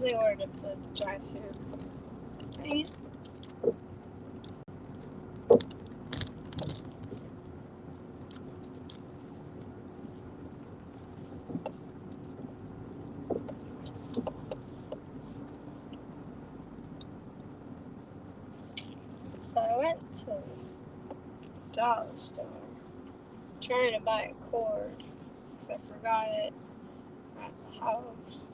They ordered it for the drive-thru. Dang it. So I went to the dollar store trying to buy a cord because I forgot it at the house.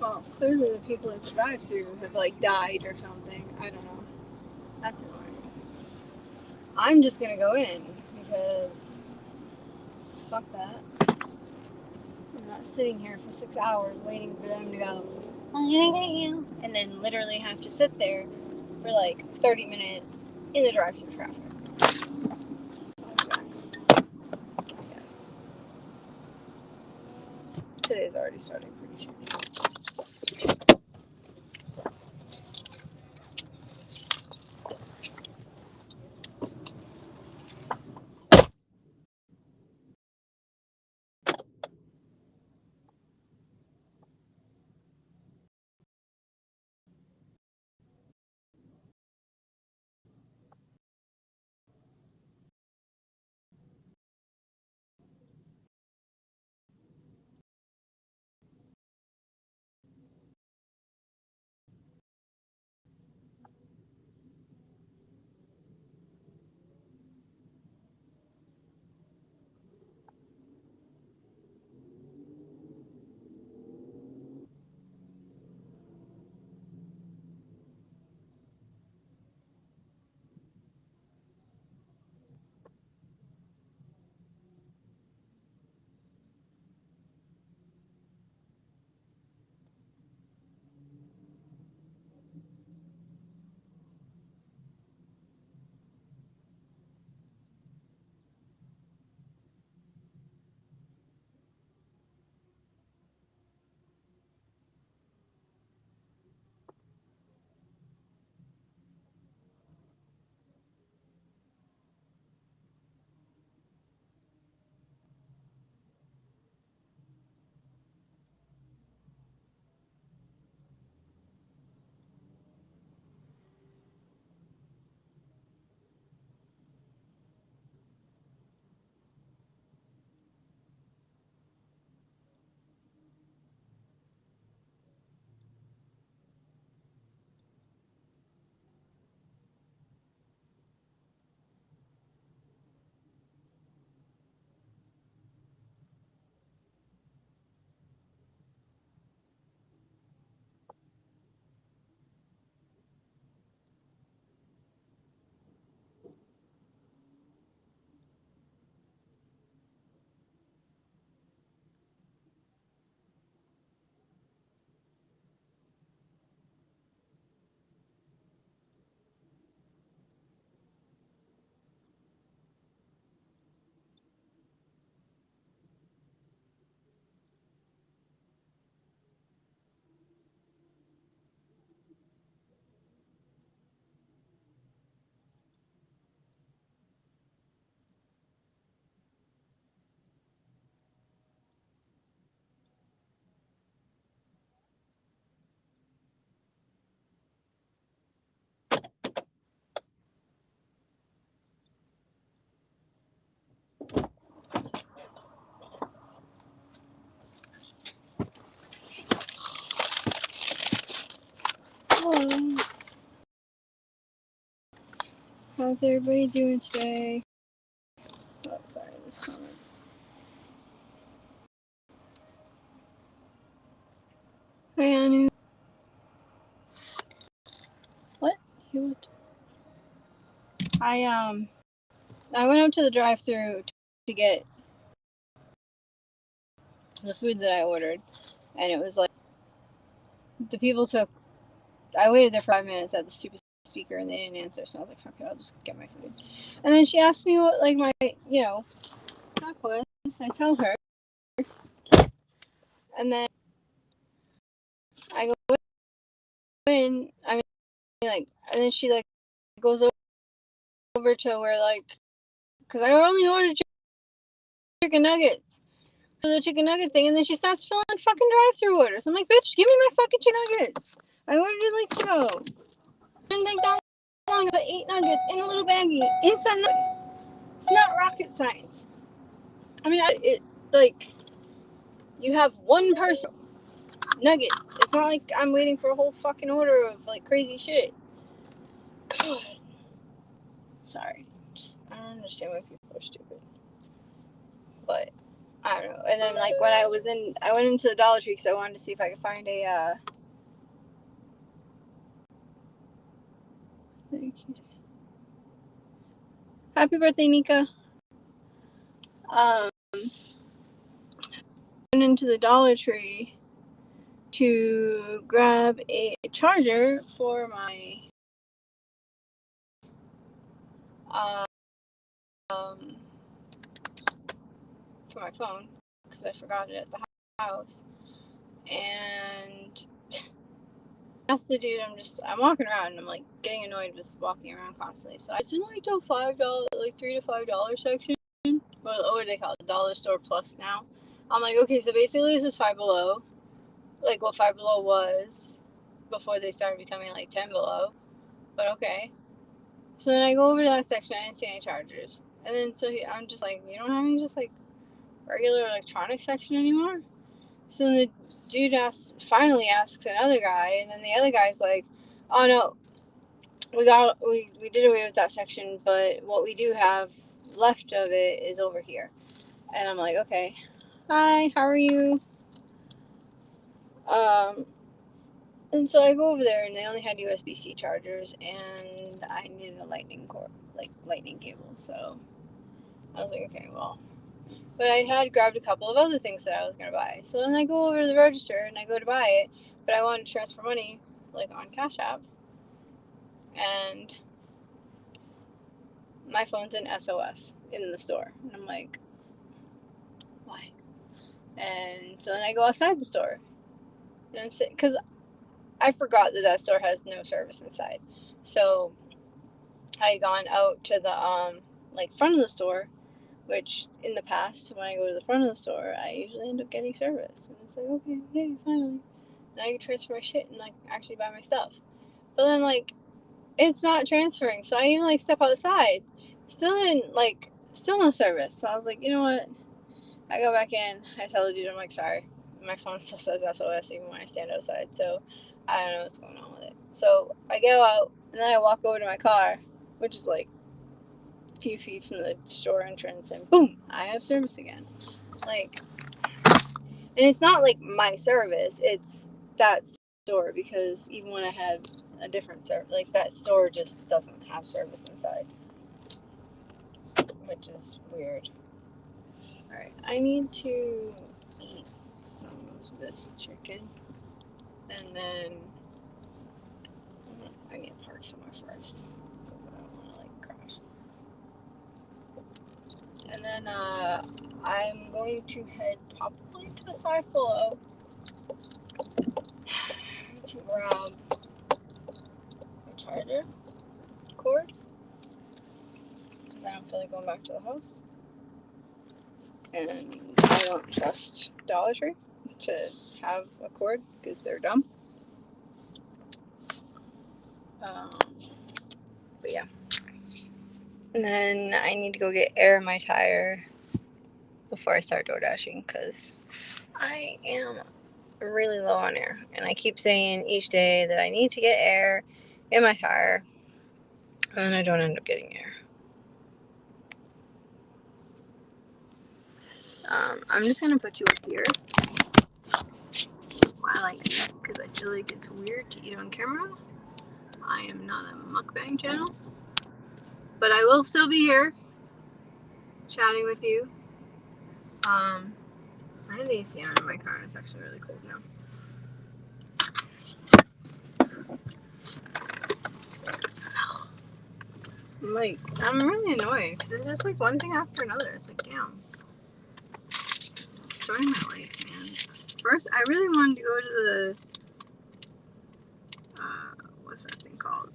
Well, clearly the people at the drive-thru have died or something. I don't know. That's annoying. I'm just gonna go in because fuck that. I'm not sitting here for 6 hours waiting for them to go, I'm gonna get you. And then literally have to sit there for 30 minutes in the drive-thru traffic. Yes. Today's already starting pretty shitty. How's everybody doing today? Oh, sorry, this comment. Hi, Anu. What? I went up to the drive-thru to get the food that I ordered, and it was like the people took. I waited there for 5 minutes at the stupid speaker, and they didn't answer. So I was like, "Fuck it, I'll just get my food." And then she asked me what like my stuff was. I tell her, and then I go in. I mean, like, and then she like goes over to where like, because I only ordered chicken nuggets for the chicken nugget thing, and then she starts filling fucking drive-through orders. I'm like, bitch, give me my fucking chicken nuggets. I ordered it like 2 ago. Didn't take that long to put 8 nuggets in a little baggie inside. It's not rocket science. I mean, you have one person nuggets. It's not like I'm waiting for a whole fucking order of like crazy shit. God, sorry. I don't understand why people are stupid. But I don't know. And then like when I went into the Dollar Tree because I wanted to see if I could find a happy birthday, Nika. Went into the Dollar Tree to grab a charger for my phone because I forgot it at the house. And I asked the dude, I'm walking around and I'm like getting annoyed with walking around constantly. So it's in like the $5, like $3 to $5 section. What do they call it? The dollar store plus now. I'm like, okay, so basically this is Five Below, like what Five Below was before they started becoming like 10 Below. But okay. So then I go over to that section. I didn't see any chargers. And then I'm just like, you don't have any just like regular electronics section anymore? So then the dude finally asks another guy, and then the other guy's like, oh no, we did away with that section, but what we do have left of it is over here. And I'm like, okay, hi, how are you? And so I go over there, and they only had USB-C chargers, and I needed a lightning cable. So I was like, okay, well. But I had grabbed a couple of other things that I was going to buy. So then I go over to the register, and I go to buy it, but I wanted to transfer money, like, on Cash App. And my phone's in SOS in the store. And I'm like, why? And so then I go outside the store. And I'm sitting, because I forgot that store has no service inside. So I had gone out to the front of the store, which in the past when I go to the front of the store, I usually end up getting service. And it's like, okay, yay, finally. And I can transfer my shit and like actually buy my stuff. But then like it's not transferring, so I even like step outside, still no service. So I was like, you know what? I go back in. I tell the dude, I'm like, sorry, my phone still says SOS even when I stand outside. So I don't know what's going on with it. So I go out and then I walk over to my car, which is like a few feet from the store entrance, and boom, I have service again. Like, and it's not like my service; it's that store, because even when I had a different service, like that store just doesn't have service inside, which is weird. All right, I need to eat some of this chicken, and then I need to park somewhere first because I don't want to like crash. And then I'm going to head probably to the Five Below to grab a charger cord because I don't feel like going back to the house. And I don't trust Dollar Tree to have a cord because they're dumb. But yeah. And then I need to go get air in my tire before I start door dashing because I am really low on air. And I keep saying each day that I need to get air in my tire. And I don't end up getting air. I'm just gonna put you up here while I eat, because I feel like it's weird to eat on camera. I am not a mukbang channel, but I will still be here chatting with you. I have the AC on in my car and it's actually really cold now. I'm really annoyed because it's just like one thing after another. It's like, damn. Destroying my life, man. First, I really wanted to go to the, what's that thing called?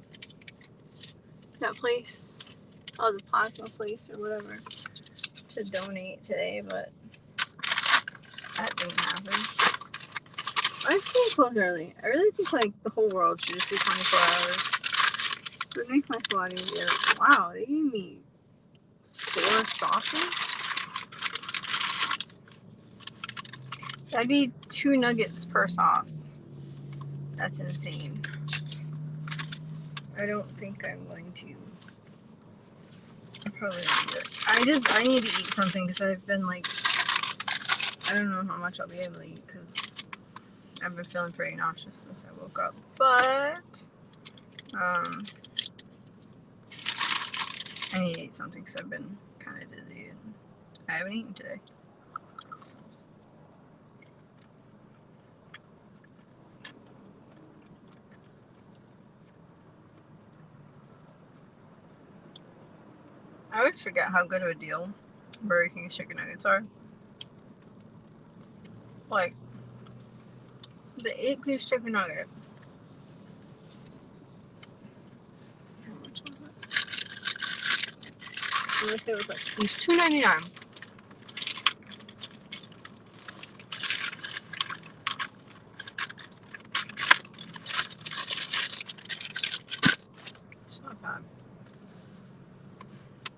That place. Oh, the plasma place or whatever. To donate today, but that didn't happen. I should close early. I really think like the whole world should just be 24 hours. It would make life a lot easier. Wow, they gave me 4 sauces? That'd be 2 nuggets per sauce. That's insane. I don't think I'm going to. I probably won't do it. I need to eat something because I've been like, I don't know how much I'll be able to eat because I've been feeling pretty nauseous since I woke up. But, I need to eat something because I've been kind of dizzy and I haven't eaten today. I always forget how good of a deal Burger King's chicken nuggets are. Like, the 8-piece chicken nugget. How much was it? I want to say it was like, it was $2.99. It's not bad.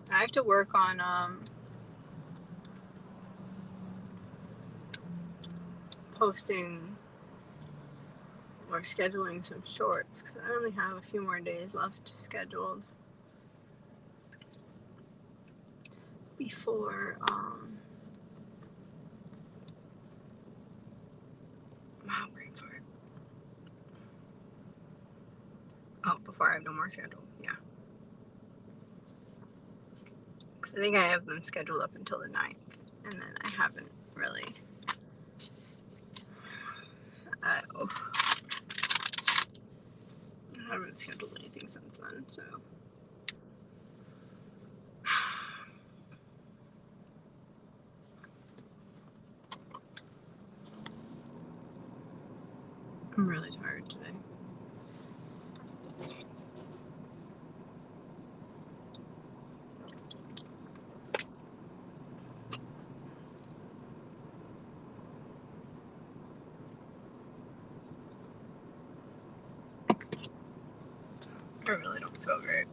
I have to work on, posting or scheduling some shorts because I only have a few more days left scheduled before wow, brain fart. Oh, before I have no more scheduled, yeah. Because I think I have them scheduled up until the 9th, and then I haven't really. I haven't scheduled anything since then, so. I'm really tired today. I really don't feel great.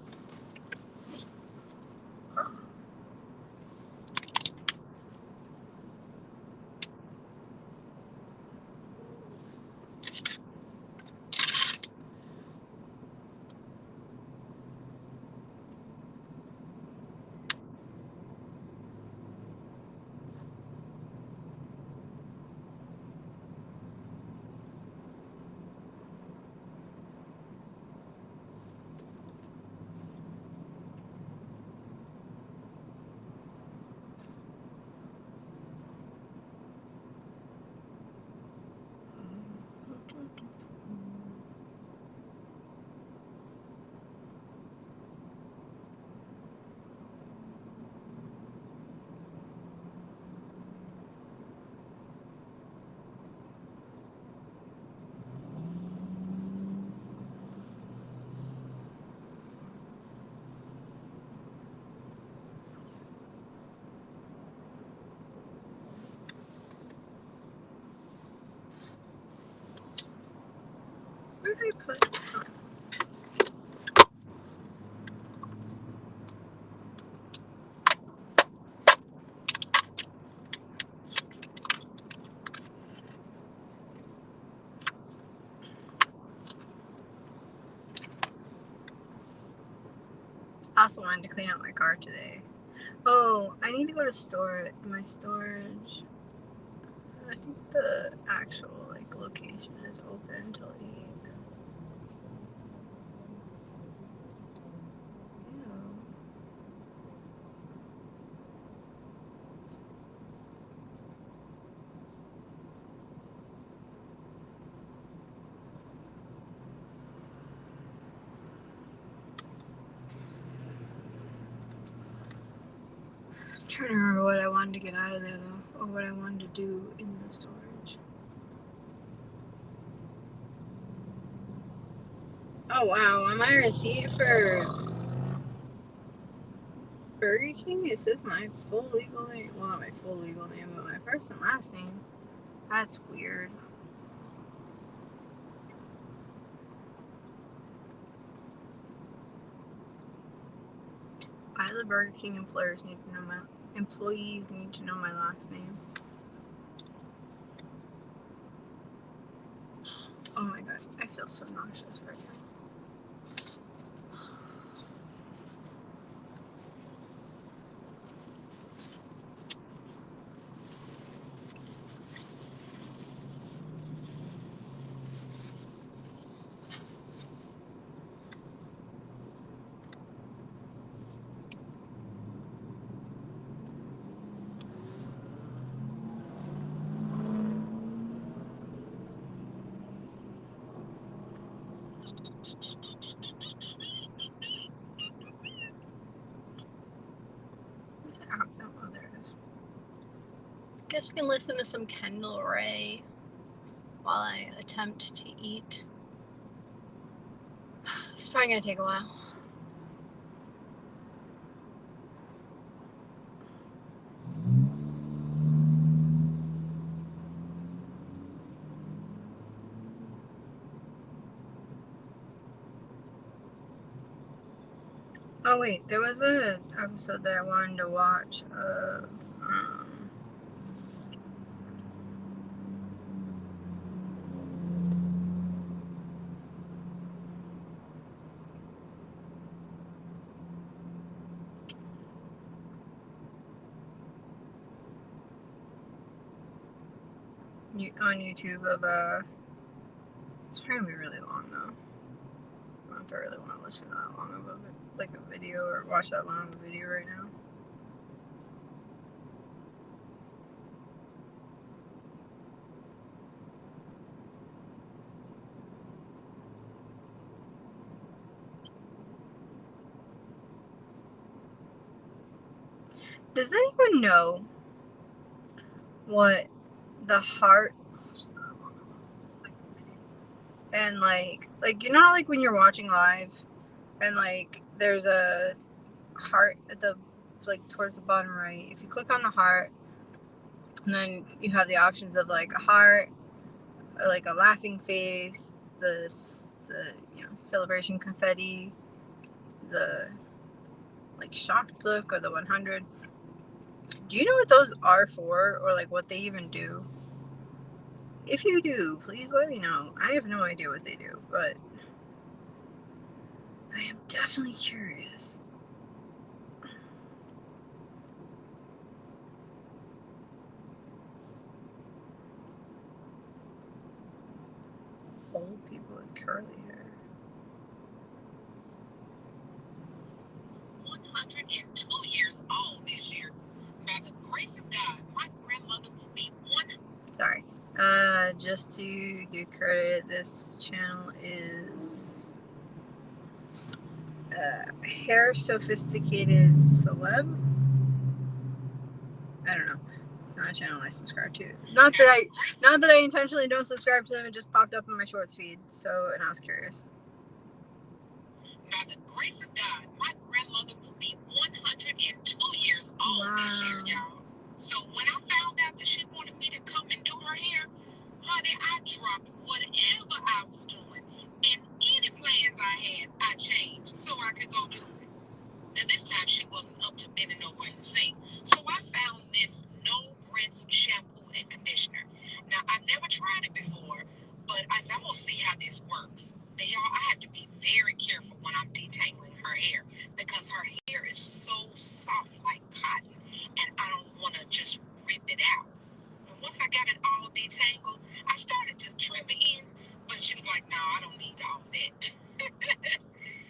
Where did I put? Oh. also wanted to clean out my car today. Oh, I need to go to my storage. I think the actual like location is open until 8. Ew. I'm trying to remember what I wanted to get out of there though, or what I wanted to do in the storage. Oh wow, on my receipt for Burger King, it says my full legal name. Well, not my full legal name, but my first and last name. That's weird. Why the Burger King employees need to know my last name. Oh my god, I feel so nauseous right now. What's the app? Oh, there it is. Guess we can listen to some Kendall Ray while I attempt to eat. It's probably gonna take a while. Oh wait, there was an episode that I wanted to watch of on YouTube of it's probably gonna be really long though. I don't know if I really want to listen to that long of a video or watch that long of a video right now. Does anyone know what the hearts and like you know like when you're watching live and like there's a heart at the like towards the bottom right, if you click on the heart and then you have the options of like a heart, like a laughing face, the celebration confetti, the like shocked look, or the 100. Do you know what those are for, or like what they even do? If you do, please let me know. I have no idea what they do, but I am definitely curious. Old people with curly hair. 102 years old this year. By the grace of God, my grandmother will be one. Sorry. Just to give credit, this channel is Hair Sophisticated Celeb. I don't know. It's not a channel I subscribe to. Not that I intentionally don't subscribe to them. It just popped up in my shorts feed, and I was curious. By the grace of God, my grandmother will be 102 years old this year, y'all. So when I found out that she wanted me to come and do her hair, honey, I dropped whatever I was doing, and any plans I had, I changed so I could go do it. Now this time she wasn't up to bending over in the sink, so I found this no rinse shampoo and conditioner. Now I've never tried it before, but I said I'm gonna see how this works. Now y'all, I have to be very careful when I'm detangling her hair because her hair all that.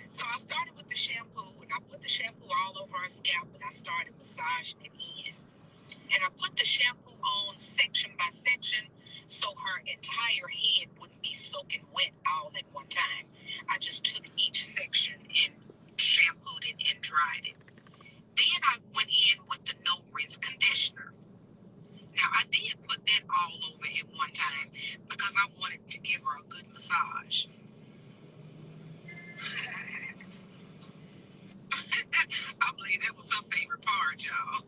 So I started with the shampoo, and I put the shampoo all over her scalp, and I started massaging it in. And I put the shampoo on section by section so her entire head wouldn't be soaking wet all at one time. I just took each section and shampooed it and dried it. Then I went in with the no rinse conditioner. Now I did put that all over at one time because I wanted to give her a good massage. I believe that was her favorite part, y'all.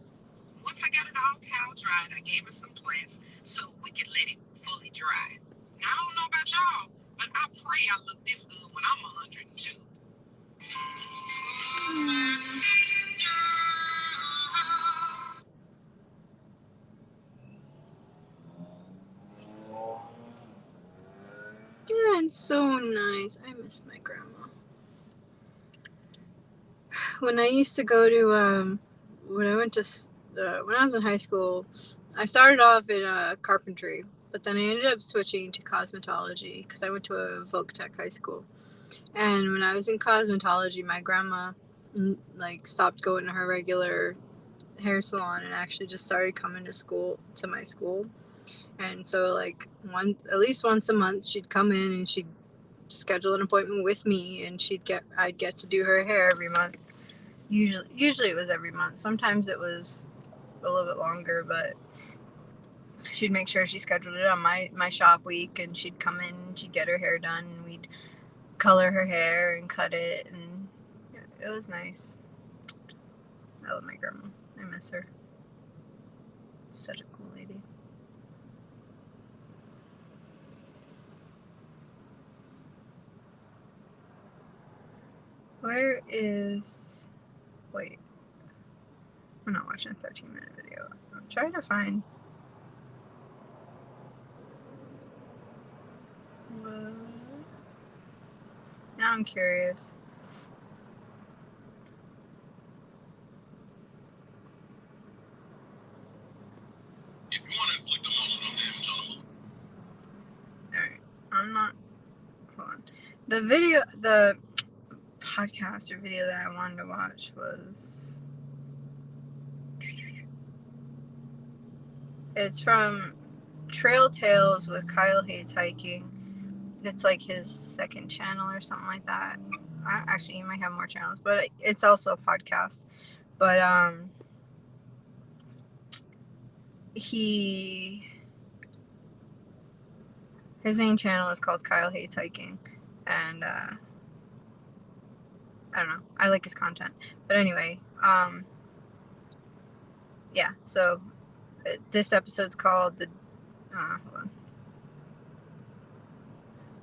Once I got it all towel dried, I gave her some plants so we could let it fully dry. Now, I don't know about y'all, but I pray I look this good when I'm 102. Yeah, it's so nice. I miss my grandma. When I used to go to, when I was in high school, I started off in carpentry, but then I ended up switching to cosmetology because I went to a Voc Tech high school. And when I was in cosmetology, my grandma stopped going to her regular hair salon and actually just started coming to my school. And so at least once a month she'd come in and she'd schedule an appointment with me, and I'd get to do her hair every month. Usually it was every month. Sometimes it was a little bit longer, but she'd make sure she scheduled it on my shop week, and she'd come in and she'd get her hair done, and we'd color her hair and cut it, and it was nice. I love my grandma. I miss her. Such a cool lady. Where is... Wait. I'm not watching a 13-minute video. I'm trying to find... What? Now I'm curious. If you want to inflict emotional damage on a movie. Alright. I'm not... Hold on. The podcast or video that I wanted to watch was... It's from Trail Tales with Kyle Hates Hiking. It's like his second channel or something like that. Actually, he might have more channels, but it's also a podcast. But his main channel is called Kyle Hates Hiking, and I don't know. I like his content, but anyway, yeah. So this episode's called hold on.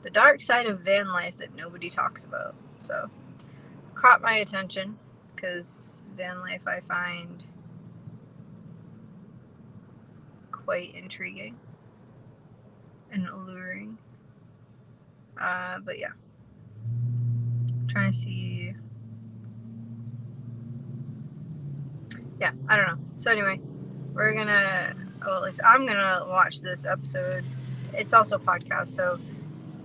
The Dark Side of Van Life That Nobody Talks About. So, caught my attention because van life I find quite intriguing and alluring. But yeah, I'm trying to see. Yeah, I don't know. So anyway, at least I'm gonna watch this episode. It's also a podcast, so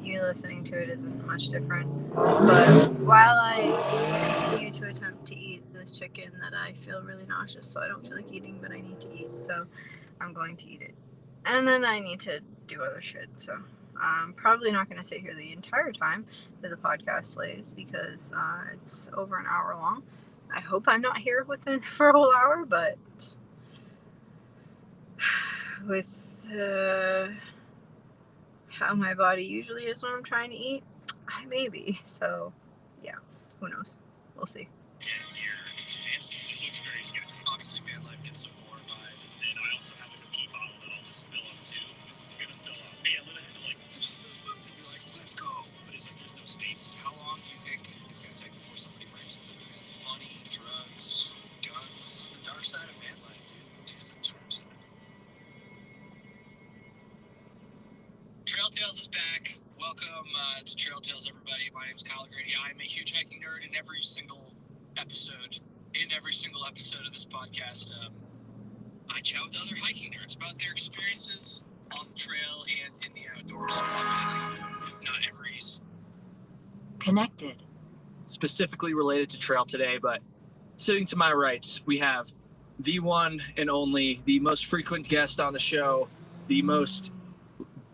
you listening to it isn't much different. But while I continue to attempt to eat this chicken that I feel really nauseous, so I don't feel like eating, but I need to eat, so I'm going to eat it. And then I need to do other shit, so I'm probably not going to sit here the entire time that the podcast plays because it's over an hour long. I hope I'm not here for a whole hour, but with how my body usually is when I'm trying to eat, I may be. So, yeah, who knows? We'll see. Yeah, it's fancy. It looks very sketchy. Obviously, van life gets so glorified. And I also have a pee bottle that I'll just fill up too. This is gonna fill up. Yeah, Lena had to let's go. But there's no space. How long do you think it's gonna take before somebody breaks into the van? Money, drugs, guns. The dark side of van life, dude. It's the dark side. Trail Tales is back. Welcome to Trail Tales, everybody. My name is Kyle Grady. I'm a huge hiking nerd. In every single episode of this podcast, I chat with other hiking nerds about their experiences on the trail and in the outdoors. Because obviously, not every connected. Specifically related to trail today, but sitting to my right, we have the one and only, the most frequent guest on the show, the most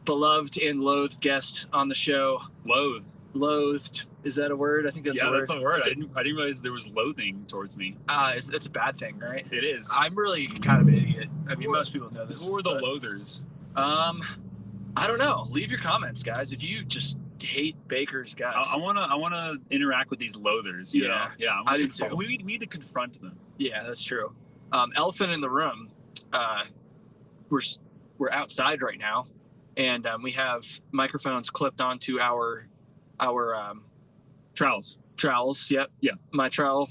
beloved and loathed guest on the show. Loathed. Is that a word? I think that's a word. That's a word. I didn't realize there was loathing towards me. It's a bad thing, right? It is. I'm really kind of an idiot. I mean, most people know this. Who are the loathers? I don't know. Leave your comments, guys. If you just hate Baker's guys. I wanna interact with these loathers. You know? Yeah. I do too. We need to confront them. Yeah, that's true. Elephant in the room. We're outside right now, and we have microphones clipped onto our trowels. Yep. Yeah. My trowel.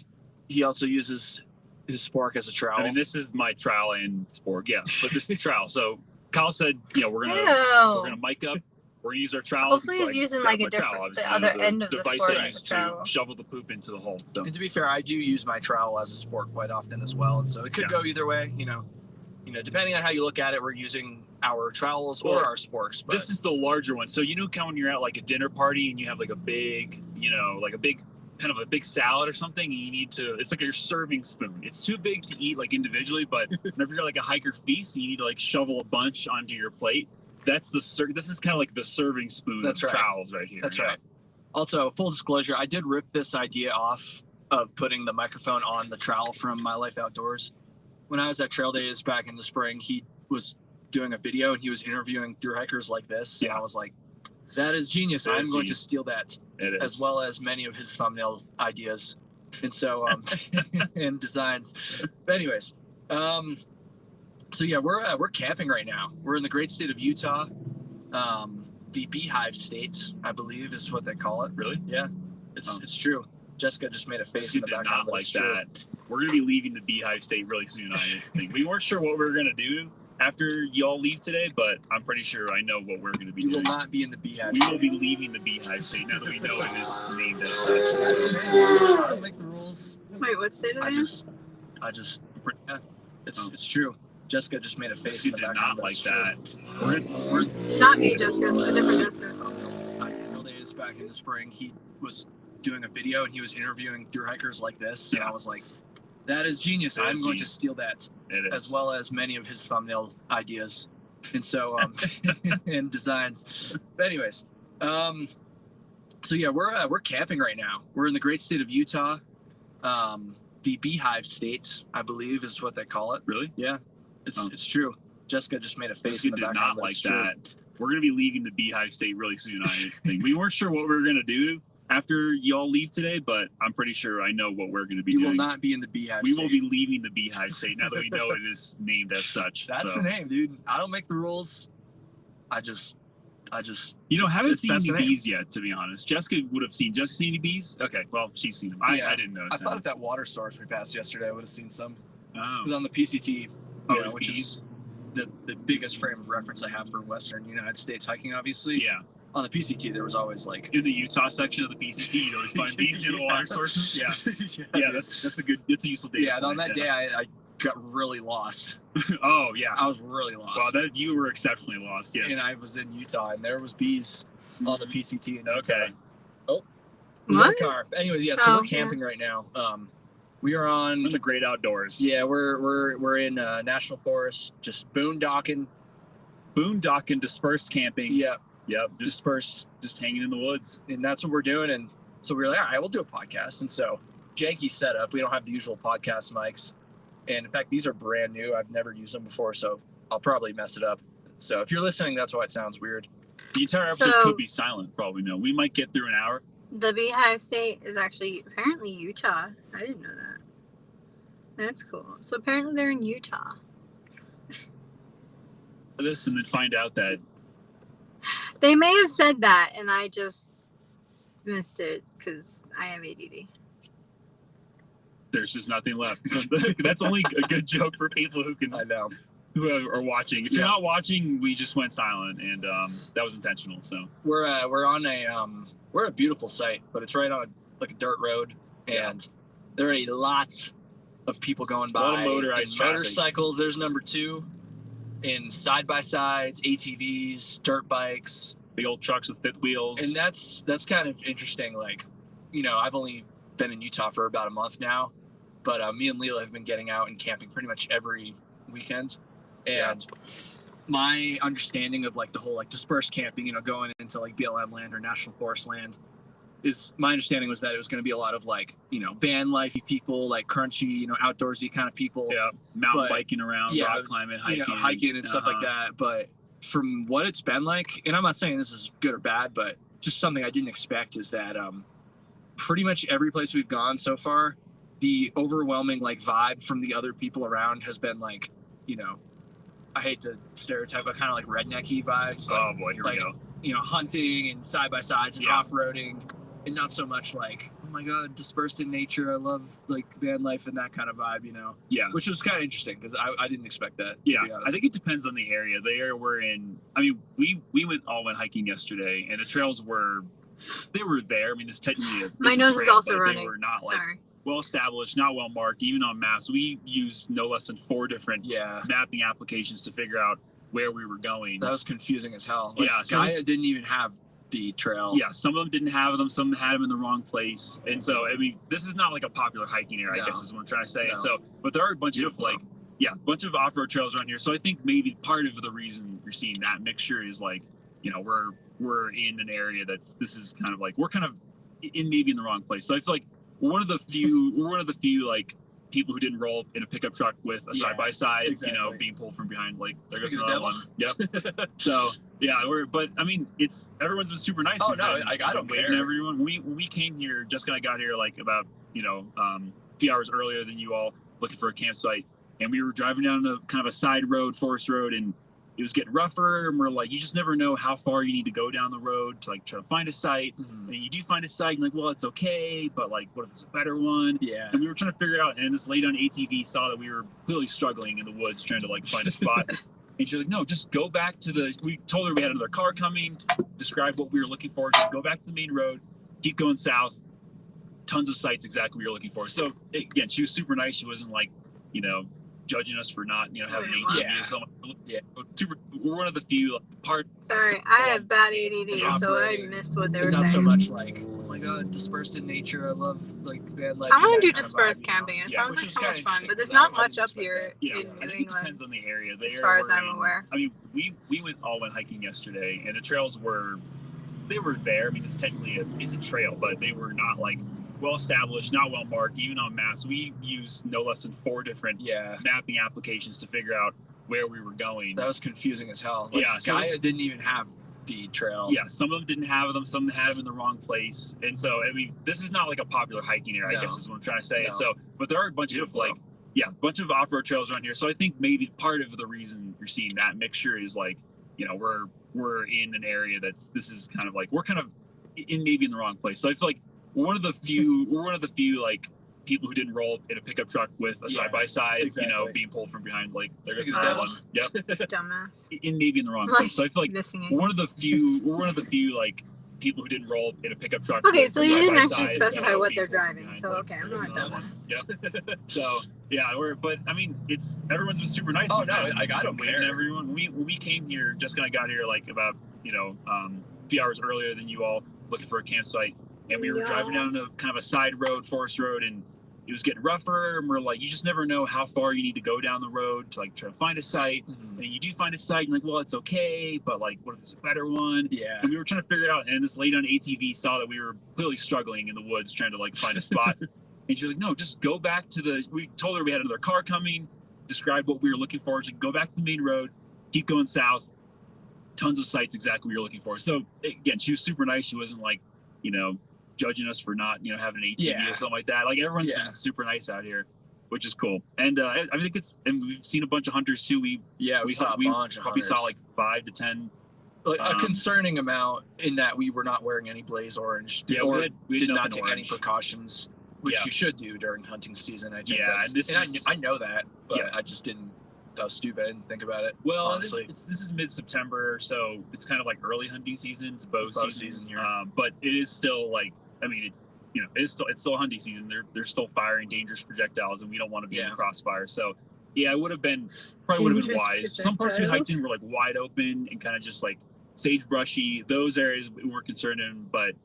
He also uses his spork as a trowel. I mean, this is my trowel and spork. Yeah, but this is the trowel. So Kyle said, we're gonna mic up. We're gonna use our trowels. Hopefully he's using like a different, the other end of the device sport I as use a to trowel. shovel the poop into the hole. So. And to be fair, I do use my trowel as a spork quite often as well, and so it could go either way. You know, depending on how you look at it, we're using our trowels or our sporks. But this is the larger one. So when you're at like a dinner party and you have like a big, kind of a big salad or something, and you need to, it's like your serving spoon. It's too big to eat like individually, but whenever you're like a hiker feast, you need to like shovel a bunch onto your plate. That's this is kind of like the serving spoon of trowels right here. That's right. Also, full disclosure, I did rip this idea off of putting the microphone on the trowel from My Life Outdoors. When I was at Trail Days back in the spring, he was doing a video and he was interviewing through hikers like this. Yeah. And I was like, that is genius. I'm going to steal that, as well as many of his thumbnail ideas. And so, and designs. But anyways, so yeah, we're camping right now. We're in the great state of Utah. The Beehive State, I believe, is what they call it. Really? Yeah, it's true. Jessica just made a face in the background. Not like that. We're gonna be leaving the Beehive State really soon. I think we weren't sure what we were gonna do after y'all leave today, but I'm pretty sure I know what we're gonna be doing. You will not be in the Beehive State. We will be leaving the Beehive State now that we know it is named as such. I don't make the rules. Wait, what state are they? It's true. Jessica just made a face in the background. Not like that. It's not me, Jessica. It's a different Jessica. Trail Days back in the spring, he was doing a video and he was interviewing through hikers like this. And I was like, that is genius. I'm going to steal that, as well as many of his thumbnail ideas. And so, and designs. But anyways, so yeah, we're camping right now. We're in the great state of Utah. The Beehive State, I believe, is what they call it. Really? Yeah. It's true. Jessica just made a face in the background. Not like that. We're going to be leaving the Beehive State really soon, I think. We weren't sure what we were going to do after y'all leave today, but I'm pretty sure I know what we're going to be doing. You will not be in the Beehive State. We will be leaving the Beehive State now that we know it is named as such. That's the name, dude. I don't make the rules. I just haven't seen any bees yet, to be honest. Jessica would have seen. Jessica seen any bees? Okay, well, she's seen them. I didn't notice. I thought at that water source we passed yesterday, I would have seen some. Oh. It was on the PCT, which bees? is the biggest frame of reference I have for Western United States hiking, obviously. Yeah. On the PCT, there was always like in the Utah section of the PCT, you always find bees in the water sources. Yeah, that's a useful data. Yeah, on that day I got really lost. Oh yeah, I was really lost. Wow, you were exceptionally lost. Yes, and I was in Utah, and there was bees on the PCT. And okay. Oh, what? Car. Anyways, yeah. So we're camping right now. We are on in the great outdoors. Yeah, we're in national forest, just boondocking, dispersed camping. Yep, dispersed, just hanging in the woods, and that's what we're doing. And so we were like, all right, we'll do a podcast. And so janky setup. We don't have the usual podcast mics, and in fact, these are brand new. I've never used them before, so I'll probably mess it up. So if you're listening, that's why it sounds weird. The entire episode could be silent. Probably no. We might get through an hour. The Beehive State is actually apparently Utah. I didn't know that. That's cool. So apparently they're in Utah. This and then find out that they may have said that, and I just missed it because I have ADD. There's just nothing left. That's only a good joke for people who can. I know. Who are watching. If you're not watching, we just went silent, and that was intentional. So we're on a beautiful site, but it's right on a dirt road, and there are a lot of people going by. A lot of motorized motorcycles. There's number 2, in side by sides, ATVs, dirt bikes, big old trucks with fifth wheels. And that's kind of interesting. Like, I've only been in Utah for about a month now, but me and Leela have been getting out and camping pretty much every weekend. And my understanding of like the whole like dispersed camping, going into like BLM land or national forest land, is my understanding was that it was going to be a lot of like, van lifey people, like crunchy, outdoorsy kind of people. Yeah, mountain biking around, rock climbing, hiking and stuff like that. But from what it's been like, and I'm not saying this is good or bad, but just something I didn't expect is that pretty much every place we've gone so far, the overwhelming like vibe from the other people around has been like, I hate to stereotype, but kind of like rednecky vibes. Oh boy, here we go. Hunting and side by sides and off-roading. And not so much like, oh my God, dispersed in nature. I love like van life and that kind of vibe, Yeah. Which was kind of interesting because I didn't expect that. Yeah, to be honest. I think it depends on the area. The area we're in, I mean, we went hiking yesterday, and the trails were there. I mean, it's technically my nose is also running. They were not like Sorry. well established, not well marked, even on maps. We used no less than 4 different mapping applications to figure out where we were going. That was confusing as hell. Like, so Gaia didn't even have the trail. Yeah, some of them didn't have them, some had them in the wrong place. And so, I mean, this is not like a popular hiking area, I guess is what I'm trying to say. No. And so, but there are a bunch of bunch of off-road trails around here. So I think maybe part of the reason you're seeing that mixture is like, we're in an area this is kind of like, we're kind of maybe in the wrong place. So I feel like we're one of the few like people who didn't roll in a pickup truck with a side-by-side, exactly. Being pulled from behind. Like, there Speaking goes another one. Yep. So, yeah, but I mean, everyone's been super nice. Oh, no, I don't care. Everyone, when we came here, Jessica and I got here like about, a few hours earlier than you all, looking for a campsite. And we were driving down a kind of a side road, forest road, and it was getting rougher, and we're like, you just never know how far you need to go down the road to like try to find a site. Mm-hmm. And you do find a site, and like, well, it's okay, but like, what if it's a better one? Yeah. And we were trying to figure it out, and this lady on ATV saw that we were clearly struggling in the woods trying to like find a spot. And she was like, no, just go back to we told her we had another car coming, described what we were looking for, just go back to the main road, keep going south, tons of sites exactly what we were looking for. So again, she was super nice. She wasn't like, judging us for not, having ATV or something. Yeah, we're one of the few Sorry, I have bad ADD, so I missed what they were saying. Not so much like, oh my God, dispersed in nature. I love like van life. I want to do dispersed camping. It sounds like so much fun, but there's not much up here in New I think it England, depends on the area. as far as I'm aware. I mean, we went hiking yesterday, and the trails were there. I mean, it's technically it's a trail, but they were not like well established, not well marked, even on maps. We used no less than 4 different mapping applications to figure out where we were going. That was confusing as hell. Like, Gaia didn't even have the trail. Yeah, some of them didn't have them, some had them in the wrong place. And so, I mean, this is not like a popular hiking area, I guess is what I'm trying to say. No. And so, but there are a bunch of bunch of off-road trails around here. So I think maybe part of the reason you're seeing that mixture is like, we're in an area this is kind of like, we're kind of maybe in the wrong place. So I feel like we're one of the few like people who didn't roll in a pickup truck with a side-by-side, being pulled from behind. Like, there goes another one. Yep. Dumbass. Maybe in the wrong place. So I feel like we're one of the few like people who didn't roll in a pickup truck. Okay, so you didn't actually side-by-side, specify what they're being pulled from driving. behind. So Like, okay, I'm there's not another one. dumbass. Yep. So yeah, but I mean, everyone's been super nice. Oh no, I don't care. Everyone, when we came here, Jessica and I got here like about a few hours earlier than you all, looking for a campsite. And we were driving down a kind of a side road, forest road, and it was getting rougher. And we're like, you just never know how far you need to go down the road to like try to find a site. Mm-hmm. And you do find a site, and like, well, it's okay, but like, what if it's a better one? Yeah. And we were trying to figure it out. And this lady on ATV saw that we were clearly struggling in the woods trying to like find a spot. And she was like, no, just go back to we told her we had another car coming, described what we were looking for. She said, go back to the main road, keep going south, tons of sites exactly what we were looking for. So again, she was super nice. She wasn't like, judging us for not, having an ATV or something like that. Like, everyone's been super nice out here, which is cool. And I think and we've seen a bunch of hunters too. We saw a bunch of probably hunters. saw like 5 to 10. Like a concerning amount in that we were not wearing any blaze orange, or we did nothing not take any orange. precautions, which you should do during hunting season. I think. Yeah, I know that, but I just didn't. I was stupid. I didn't think about it. Well, honestly, this is mid-September, so it's kind of like early hunting season. It's bow season here, but it is still like, I mean, it's it's still hunting season. They're still firing dangerous projectiles, and we don't want to be in the crossfire. So yeah, it would have been wise. Some parts we hiked in were like wide open and kind of just like sagebrushy. Those areas we weren't concerned in, but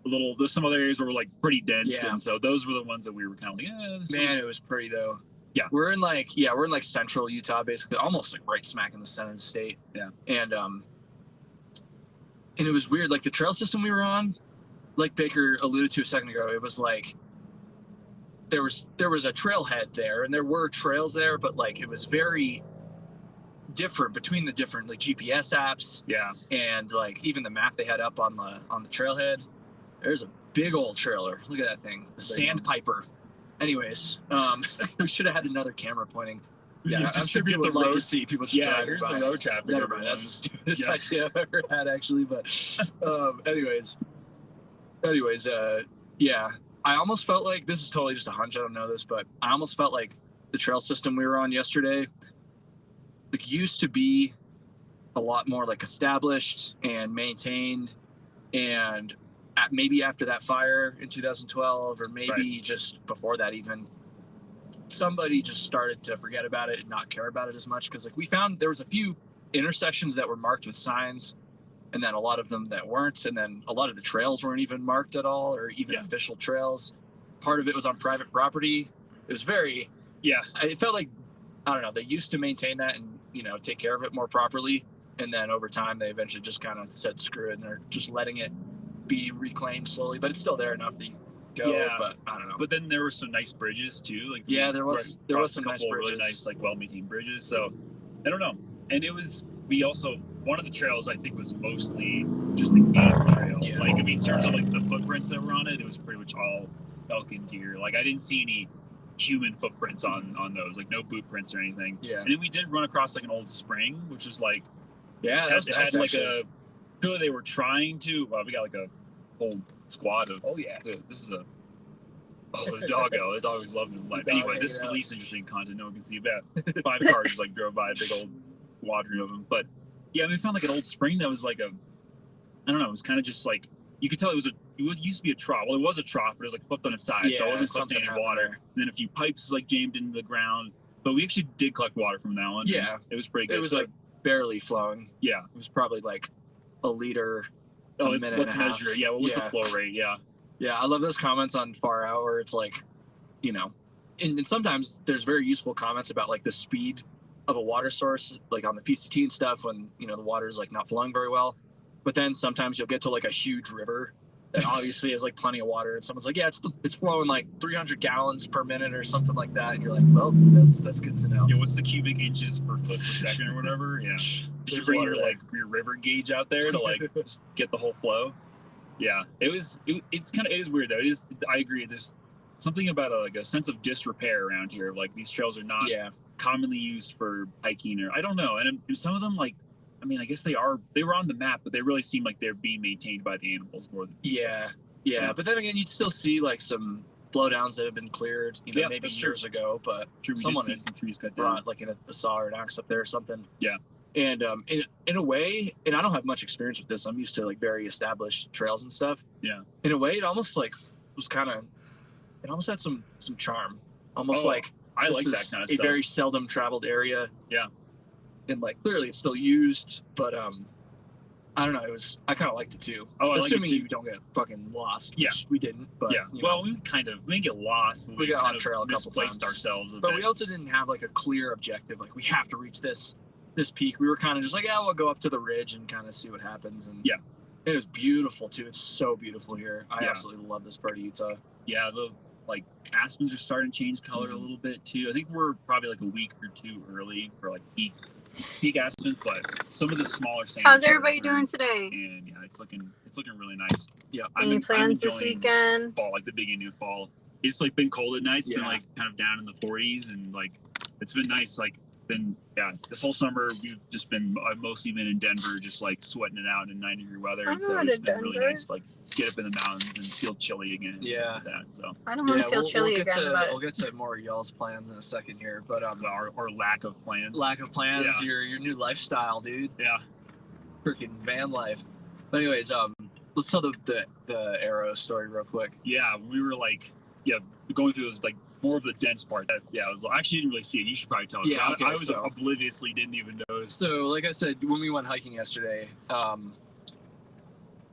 there's some other areas where we're like pretty dense, Yeah. and so those were the ones that we were kind of like, this Man, it was pretty though. Yeah. We're in like central Utah, basically, almost like right smack in the center of the state. Yeah. And it was weird. Like the trail system we were on, like Baker alluded to a second ago, it was like there was a trailhead there, and there were trails there, but like it was very different between the different like GPS apps. Yeah. And like even the map they had up on the trailhead. There's a big old trailer. Look at that thing. The Sandpiper. Anyways, we should have had another camera pointing. Yeah, I'm sure people would like to see people just driving here's by. the road traffic. Never mind. That's the stupidest idea I've ever had, actually. But anyways, yeah. I almost felt like, this is totally just a hunch, I don't know this, but I almost felt like the trail system we were on yesterday like used to be a lot more like established and maintained, and maybe after that fire in 2012, or maybe just before that even, somebody just started to forget about it and not care about it as much, because like we found there was a few intersections that were marked with signs, and then a lot of them that weren't, and then a lot of the trails weren't even marked at all, or even official trails. Part of it was on private property. It was very, it felt like, I don't know, they used to maintain that and, you know, take care of it more properly, and then over time they eventually just kind of said screw it, and they're just letting it be reclaimed slowly, but it's still there enough that you go, but I don't know. But then there were some nice bridges too, like there was some nice bridges, really nice, like well-maintained bridges. So I don't know, and we also, one of the trails I think was mostly just a game trail. Like, I mean, in terms of like the footprints that were on it, it was pretty much all elk and deer. Like, I didn't see any human footprints on those, like no boot prints or anything. And then we did run across like an old spring, which was like, that was nice, had like a, really they were trying to, well, we got like a whole squad of, this doggo, the dog was loving life. Anyway, this is the least interesting content no one can see about. 5 cars just like drove by, a big old quadrant of them. But yeah, we found like an old spring that was like I don't know, it was kind of just like, you could tell it used to be a trough. Well, it was a trough, but it was like flipped on its side, so it wasn't collecting any water. And then a few pipes like jammed into the ground, but we actually did collect water from that one. Yeah, it was pretty good. It was like barely flowing. Yeah, it was probably like a liter. Let's measure it. Yeah, what was the flow rate? Yeah, I love those comments on Far Out where it's like, you know, and sometimes there's very useful comments about like the speed of a water source, like on the PCT and stuff, when, you know, the water is like not flowing very well. But then sometimes you'll get to like a huge river that obviously has like plenty of water, and someone's like, yeah, it's flowing like 300 gallons per minute or something like that, and you're like, well, that's good to know. Yeah, what's the cubic inches per foot per second or whatever? Yeah. Did you bring your river gauge out there to like just get the whole flow? Yeah, it's weird though. I agree. There's something about a sense of disrepair around here. Like, these trails are not commonly used for hiking, or I don't know. And some of them, like, I mean, I guess they were on the map, but they really seem like they're being maintained by the animals more than people. Yeah. But then again, you'd still see like some blowdowns that have been cleared, you know, maybe years ago, but someone had some trees cut brought down, like a saw or an axe up there or something. Yeah. And in a way, and I don't have much experience with this, I'm used to like very established trails and stuff. Yeah. In a way, it almost like was it almost had some charm. Almost like, I like that kind of stuff. A very seldom traveled area. Yeah. And like clearly it's still used, but I don't know, I kind of liked it too. Assuming you don't get fucking lost, which we didn't. But well, we didn't get lost, but we got off trail a couple misplaced times ourselves. But we also didn't have like a clear objective, like we have to reach this peak. We were kind of just like, we'll go up to the ridge and kind of see what happens. And it was beautiful too. It's so beautiful here. I absolutely love this part of Utah. Yeah, the like aspens are starting to change color a little bit too. I think we're probably like a week or two early for like peak aspens, but some of the smaller sands. How's everybody doing today? And yeah, it's looking really nice. Yeah. Any plans this weekend? Fall, like the beginning of fall. It's like been cold at night. It's been like kind of down in the 40s, and like it's been nice. Like this whole summer I've mostly been in Denver, just like sweating it out in 90-degree weather, and so it's been really nice to like get up in the mountains and feel chilly again. And stuff like that. So I don't want to feel chilly again. We'll get to more y'all's plans in a second here, but our lack of plans. Your new lifestyle, dude. Yeah, freaking van life. But anyways, let's tell the arrow story real quick. Yeah, we were like going through this like more of the dense part. I actually didn't really see it. You should probably tell it. Yeah, I was obliviously didn't even notice those. So, like I said, when we went hiking yesterday,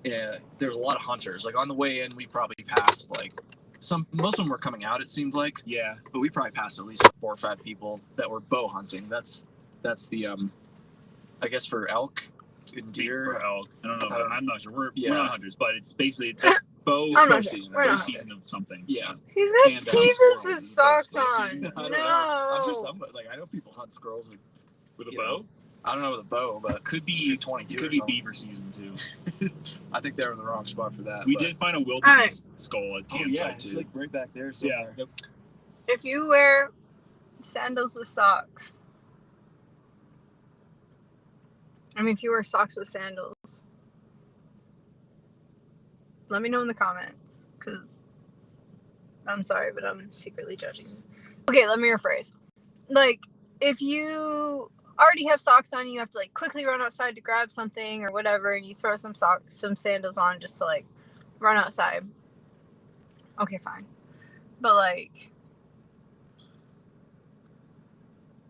yeah, there was a lot of hunters. Like on the way in, we probably passed like most of them were coming out. It seemed like, Yeah. but we probably passed at least 4 or 5 people that were bow hunting. That's the I guess for elk and deer. For elk. I don't know. I'm not sure. We're not hunters, but it's basically bow I'm not season. sure. We're Bow not season of something. Yeah. He's got And, Tevas squirrels with and socks squirrels. on. I don't No. know. I'm sure some, like I know people hunt squirrels With a you bow? know, I don't know with a bow, but Could be 22 Could or be something. beaver season too. I think they were in the wrong spot for that. We but- did find a wildebeest skull at Oh campsite yeah, too. it's like right back there Yeah. somewhere. If you wear sandals with socks, if you wear socks with sandals, let me know in the comments, because I'm sorry, but I'm secretly judging you. Okay, let me rephrase. Like, if you already have socks on, you have to like quickly run outside to grab something or whatever, and you throw some sandals on just to like run outside. Okay, fine. But like,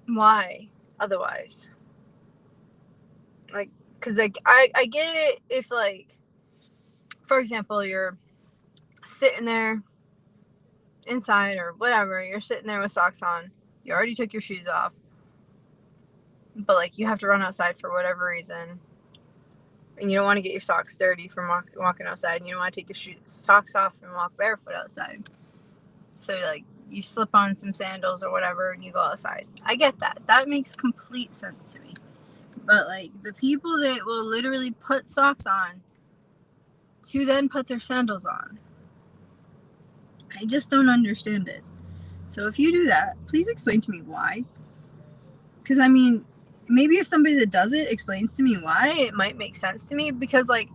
why otherwise? Like, because like I get it if like, for example, you're sitting there inside or whatever, you're sitting there with socks on, you already took your shoes off, but like you have to run outside for whatever reason, and you don't want to get your socks dirty from walking outside, and you don't want to take your socks off and walk barefoot outside, so like you slip on some sandals or whatever and you go outside. I get that makes complete sense to me. But like the people that will literally put socks on to then put their sandals on, I just don't understand it. So if you do that, please explain to me why. Because maybe if somebody that does it explains to me why, it might make sense to me. Because like,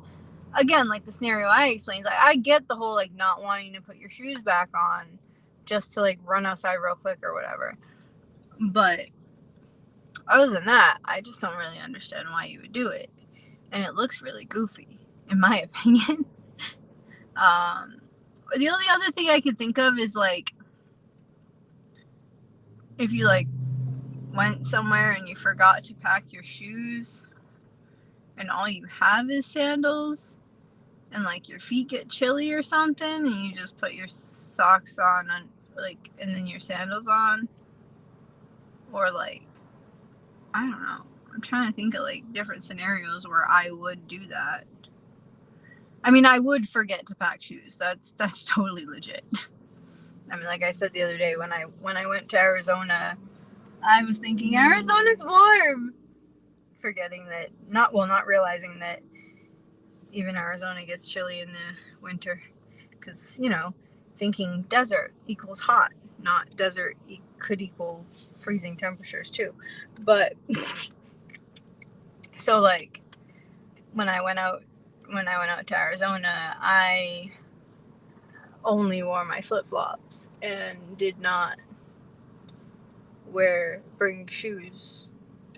again, like the scenario I explained, like I get the whole like not wanting to put your shoes back on just to like run outside real quick or whatever. But other than that, I just don't really understand why you would do it. And it looks really goofy, in my opinion. The only other thing I could think of is like, if you like went somewhere and you forgot to pack your shoes and all you have is sandals and like your feet get chilly or something and you just put your socks on and like, and then your sandals on, or like, I don't know. I'm trying to think of like different scenarios where I would do that. I would forget to pack shoes. That's totally legit. Like I said the other day when I went to Arizona, I was thinking Arizona's warm, forgetting that not realizing that even Arizona gets chilly in the winter, because thinking desert equals hot, not desert could equal freezing temperatures too. But so like when I went out to Arizona, I only wore my flip-flops and did not bring shoes.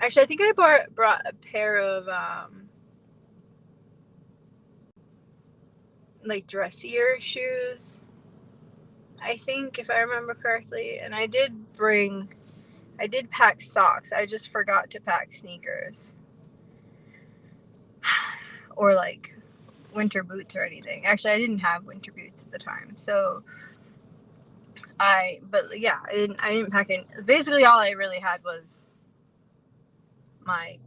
Actually, I think I brought a pair of like dressier shoes, I think, if I remember correctly. And I did pack socks. I just forgot to pack sneakers or like winter boots or anything. Actually, I didn't have winter boots at the time, so I didn't pack in. Basically all I really had was my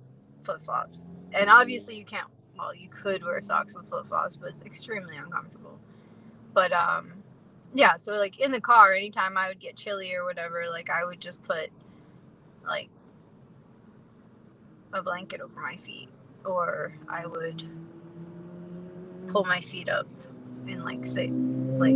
flip-flops. And obviously you could wear socks with flip-flops, but it's extremely uncomfortable. But yeah, so like in the car, anytime I would get chilly or whatever, like I would just put like a blanket over my feet, or I would pull my feet up and like say like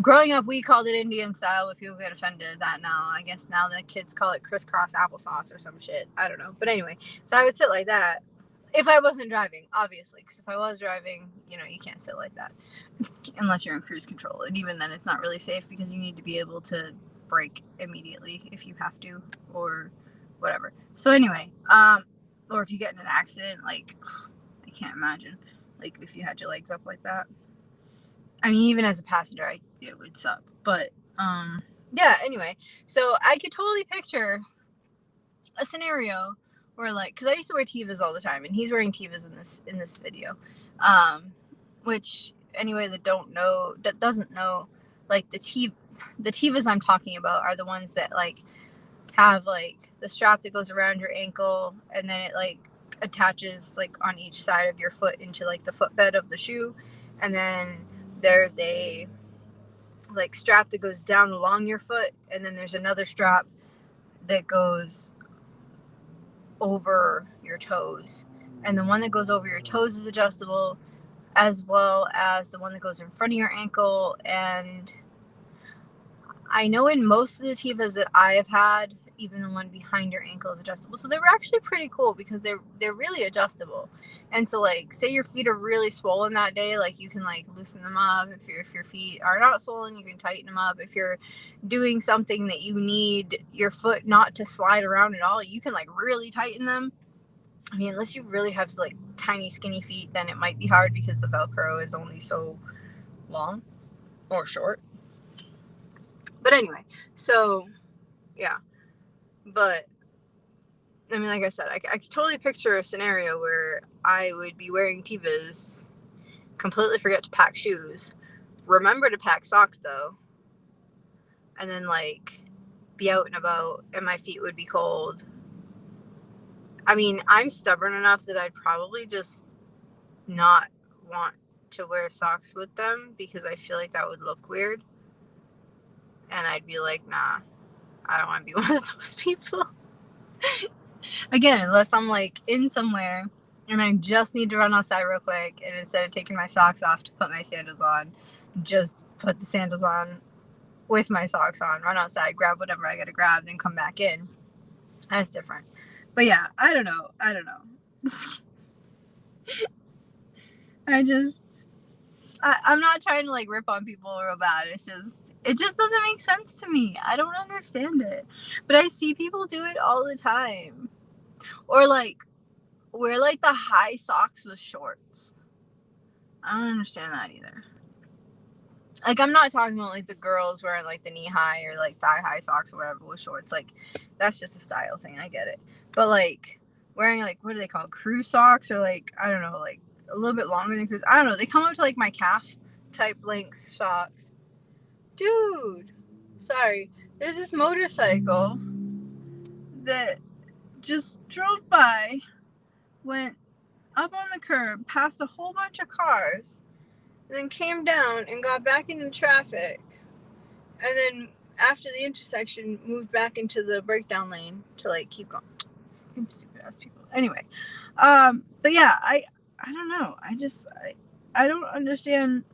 growing up we called it Indian style, but people get offended at that now. I guess now the kids call it crisscross applesauce or some shit. I don't know. But anyway, so I would sit like that if I wasn't driving, obviously, because if I was driving, you can't sit like that unless you're in cruise control, and even then it's not really safe because you need to be able to brake immediately if you have to or whatever. So anyway, or if you get in an accident, like I can't imagine like if you had your legs up like that. Even as a passenger, it would suck. But yeah, anyway, so I could totally picture a scenario where, like, because I used to wear Tevas all the time, and he's wearing Tevas in this video, which anyway that doesn't know, like the Tevas I'm talking about are the ones that like have like the strap that goes around your ankle, and then it like attaches like on each side of your foot into like the footbed of the shoe, and then there's a like strap that goes down along your foot, and then there's another strap that goes over your toes, and the one that goes over your toes is adjustable, as well as the one that goes in front of your ankle. And I know in most of the Tevas that I have had, even the one behind your ankle is adjustable. So they were actually pretty cool because they're really adjustable. And so like, say your feet are really swollen that day, like you can like loosen them up. If your feet are not swollen, you can tighten them up. If you're doing something that you need your foot not to slide around at all, you can like really tighten them. I mean, unless you really have like tiny skinny feet, then it might be hard because the Velcro is only so long or short. But anyway, so yeah. But I mean, like I said, I could totally picture a scenario where I would be wearing Tevas, completely forget to pack shoes, remember to pack socks though, and then like be out and about, and my feet would be cold. I mean, I'm stubborn enough that I'd probably just not want to wear socks with them because I feel like that would look weird. And I'd be like, nah, I don't want to be one of those people. Again, unless I'm like in somewhere and I just need to run outside real quick, and instead of taking my socks off to put my sandals on, just put the sandals on with my socks on, run outside, grab whatever I gotta grab, then come back in. That's different. But yeah, I don't know. I'm not trying to like rip on people real bad. It just doesn't make sense to me. I don't understand it. But I see people do it all the time. Or like wear like the high socks with shorts. I don't understand that either. Like, I'm not talking about like the girls wearing like the knee high or like thigh high socks or whatever with shorts. Like, that's just a style thing. I get it. But like wearing like, what are they called? Crew socks, or like, I don't know, like a little bit longer than crews. I don't know. They come up to like my calf type length socks. Dude, sorry. There's this motorcycle that just drove by, went up on the curb, passed a whole bunch of cars, and then came down and got back into traffic, and then after the intersection moved back into the breakdown lane to like keep going. Fucking stupid ass people. Anyway, but yeah, I don't know. I don't understand.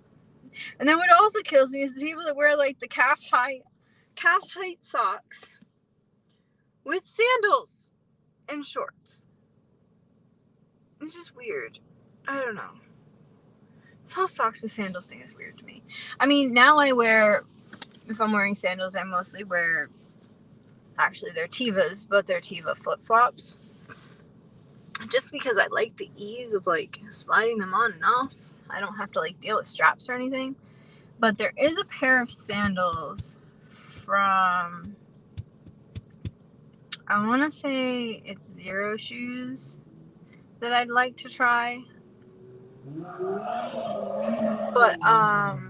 And then what also kills me is the people that wear like the calf height socks with sandals and shorts. It's just weird. I don't know. This whole socks with sandals thing is weird to me. I mean, now if I'm wearing sandals, I mostly wear, actually they're Tevas, but they're Teva flip-flops. Just because I like the ease of like sliding them on and off. I don't have to like deal with straps or anything. But there is a pair of sandals from, I want to say it's Zero Shoes, that I'd like to try. But I've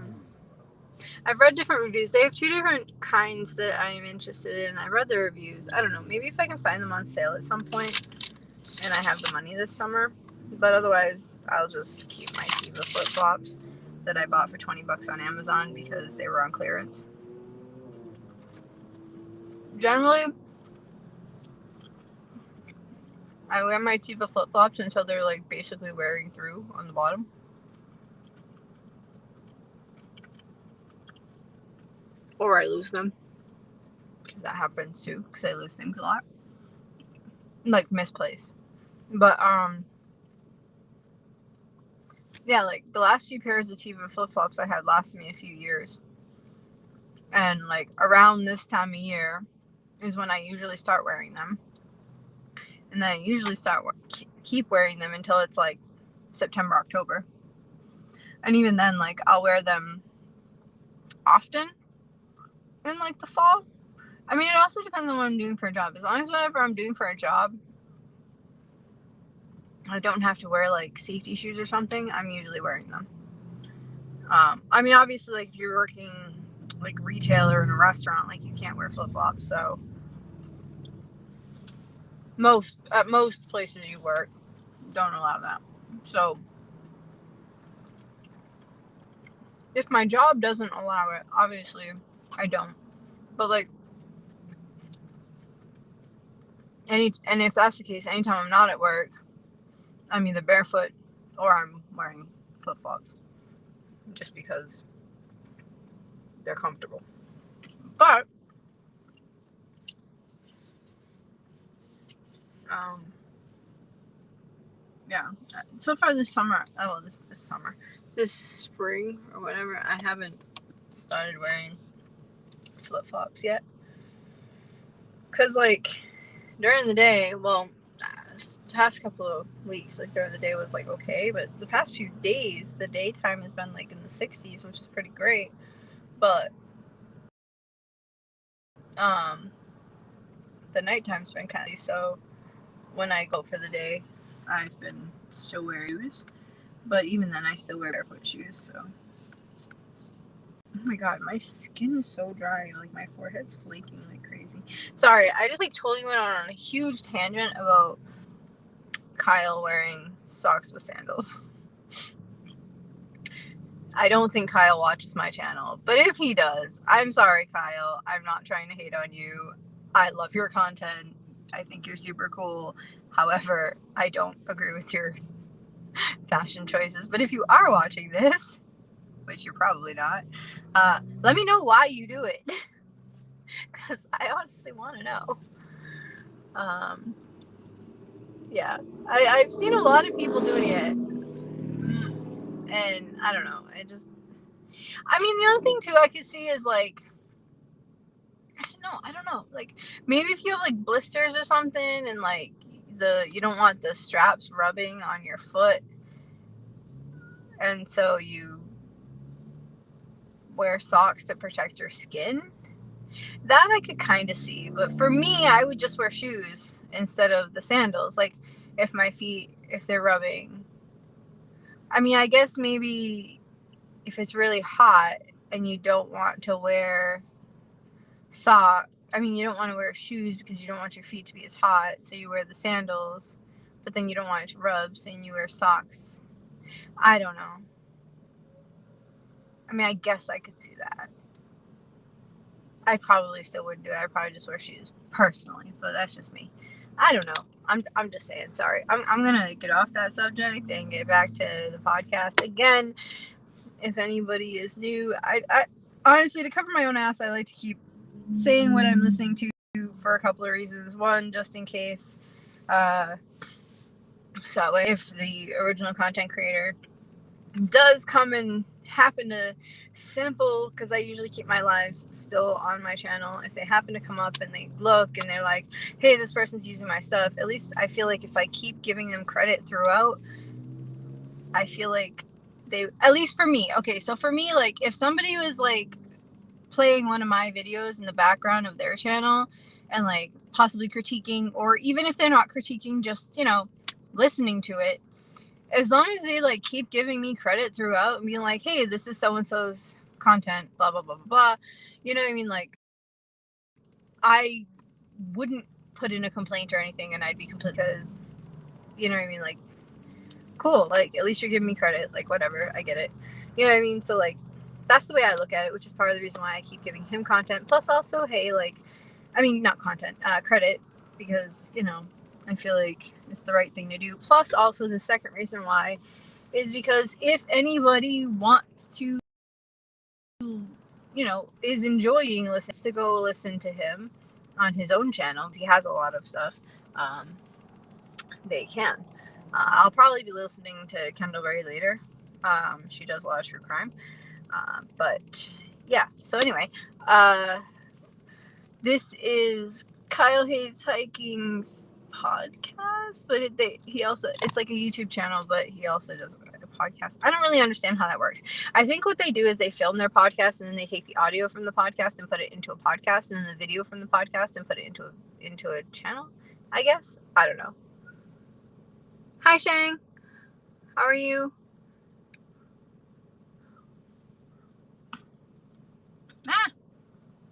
read different reviews. They have two different kinds that I'm interested in. I read the reviews. I don't know. Maybe if I can find them on sale at some point and I have the money this summer. But otherwise, I'll just keep my Teva flip-flops that I bought for $20 on Amazon because they were on clearance. Generally, I wear my Teva flip-flops until they're like basically wearing through on the bottom. Or I lose them. Because that happens too. Because I lose things a lot. Like misplaced. But, yeah, like the last few pairs of Teva flip-flops I had lasted me a few years. And like around this time of year is when I usually start wearing them. And then I usually keep wearing them until it's like September, October. And even then, like I'll wear them often in like the fall. I mean, it also depends on what I'm doing for a job. As long as whatever I'm doing for a job, I don't have to wear like safety shoes or something, I'm usually wearing them. I mean, obviously, like if you're working like retail or in a restaurant, like you can't wear flip-flops. So at most places you work don't allow that. So if my job doesn't allow it, obviously I don't. But like and if that's the case, anytime I'm not at work, I'm either barefoot or I'm wearing flip-flops just because they're comfortable. But yeah, so far this spring or whatever, I haven't started wearing flip-flops yet. Because like during the day, well, the past couple of weeks, like during the day was like okay, but the past few days, the daytime has been like in the 60s, which is pretty great. But the nighttime's been kind of, so when I go for the day, I've been still wearing shoes, but even then I still wear barefoot shoes. So oh my god, my skin is so dry, like my forehead's flaking like crazy. Sorry, I just like totally went on a huge tangent about Kyle wearing socks with sandals. I don't think Kyle watches my channel, but if he does, I'm sorry, Kyle. I'm not trying to hate on you. I love your content. I think you're super cool. However, I don't agree with your fashion choices. But if you are watching this, which you're probably not, let me know why you do it. Because I honestly want to know. Yeah, I've seen a lot of people doing it. And I don't know. I mean, the other thing too I could see is like, actually no, I don't know. Like maybe if you have like blisters or something, and like you don't want the straps rubbing on your foot, and so you wear socks to protect your skin. That I could kind of see, but for me, I would just wear shoes instead of the sandals. Like if my feet, if they're rubbing. I mean, I guess maybe if it's really hot and you don't want to wear you don't want to wear shoes because you don't want your feet to be as hot, so you wear the sandals, but then you don't want it to rub, so you wear socks. I don't know. I mean, I guess I could see that. I probably still wouldn't do it. I'd probably just wear shoes personally, but that's just me. I don't know. I'm just saying. Sorry. I'm gonna get off that subject and get back to the podcast again. If anybody is new, I honestly, to cover my own ass, I like to keep saying what I'm listening to for a couple of reasons. One, just in case, so that way if the original content creator does come and happen to sample, because I usually keep my lives still on my channel, if they happen to come up and they look and they're like, hey, this person's using my stuff, at least I feel like if I keep giving them credit throughout, I feel like they, at least for me, okay, so for me, like if somebody was like playing one of my videos in the background of their channel and like possibly critiquing, or even if they're not critiquing, just, you know, listening to it, as long as they like keep giving me credit throughout and being like, hey, this is so-and-so's content, blah, blah, blah, blah, blah. You know what I mean? Like, I wouldn't put in a complaint or anything, and I'd be complete, because, you know what I mean? Like, cool. Like, at least you're giving me credit. Like, whatever. I get it. You know what I mean? So, like, that's the way I look at it, which is part of the reason why I keep giving him content. Plus, also, hey, like, I mean, not content, credit, because, you know, I feel like it's the right thing to do. Plus, also, the second reason why is because if anybody wants to, you know, is enjoying listening, to go listen to him on his own channel, he has a lot of stuff, they can. I'll probably be listening to Kendall Berry later. She does a lot of true crime. But yeah, so anyway, this is Kyle Hates Hiking's podcast, but he also, it's like a YouTube channel, but he also does a podcast. I don't really understand how that works. I think what they do is they film their podcast and then they take the audio from the podcast and put it into a podcast, and then the video from the podcast and put it into a channel, I guess. I don't know. Hi, Shang. How are you?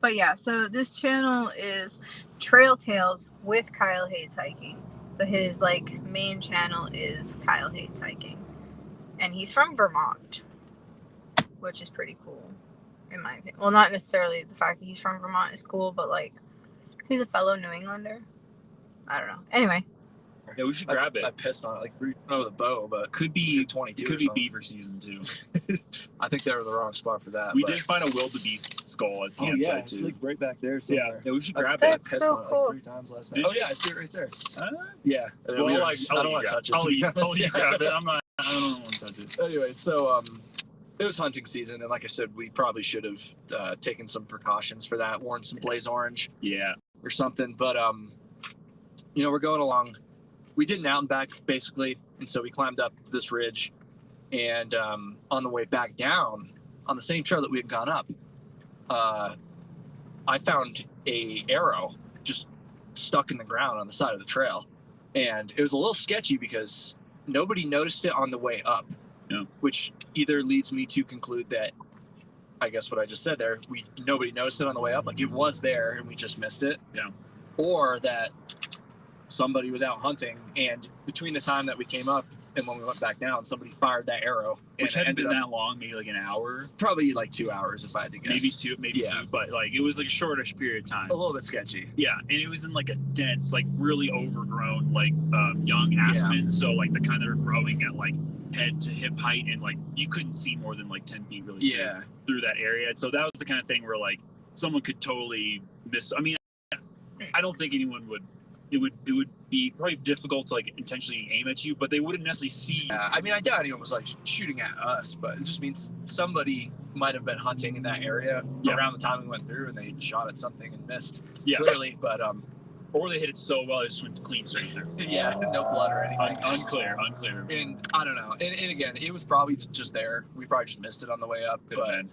But yeah, so this channel is Trail Tales with Kyle Hates Hiking. But his like main channel is Kyle Hates Hiking. And he's from Vermont, which is pretty cool, in my opinion. Well, not necessarily the fact that he's from Vermont is cool, but like he's a fellow New Englander. I don't know. Anyway. Yeah, we should grab it. I pissed on it like 3 with a bow, but Could be 22. Could be beaver season too. I think they were the wrong spot for that. We but... did find a wildebeest skull at the it's too. like right back there Yeah, somewhere. yeah, we should grab I it. That's pissed so on it cool. like 3 times last night. Did Oh you? yeah, I see it right there. Uh, Yeah. well, We were like, just- I don't want to touch it. I'll to be let honest. you grab it. I don't want to touch it. Anyway, so it was hunting season, and like I said, we probably should have taken some precautions for that, worn some blaze orange Yeah. or something. But we're going along. We did an out and back basically, and so we climbed up to this ridge, and on the way back down on the same trail that we had gone up, I found a arrow just stuck in the ground on the side of the trail, and it was a little sketchy because nobody noticed it on the way up. Yeah. Which either leads me to conclude that, I guess what I just said there, nobody noticed it on the way up, like it was there and we just missed it. Yeah. Or that somebody was out hunting, and between the time that we came up and when we went back down, somebody fired that arrow. Which and it hadn't been ended up that long, maybe like an hour, probably like 2 hours if I had to guess. maybe Yeah. two, but like it was like a shortish period of time. A little bit sketchy. Yeah, and it was in like a dense, like really overgrown, like young aspens. So like the kind that are growing at like head to hip height, and like you couldn't see more than like 10 feet really Yeah. through that area. And so that was the kind of thing where like someone could totally miss. I mean, I don't think anyone would. It would be probably difficult to like intentionally aim at you, but they wouldn't necessarily see. I mean, I doubt anyone was like shooting at us, but it just means somebody might have been hunting in that area around the time we went through, and they shot at something and missed. Yeah. Clearly, but Or they hit it so well, it just went clean straight through. yeah, no blood or anything. Unclear. And I don't know. And again, it was probably just there. We probably just missed it on the way up. Could have But been.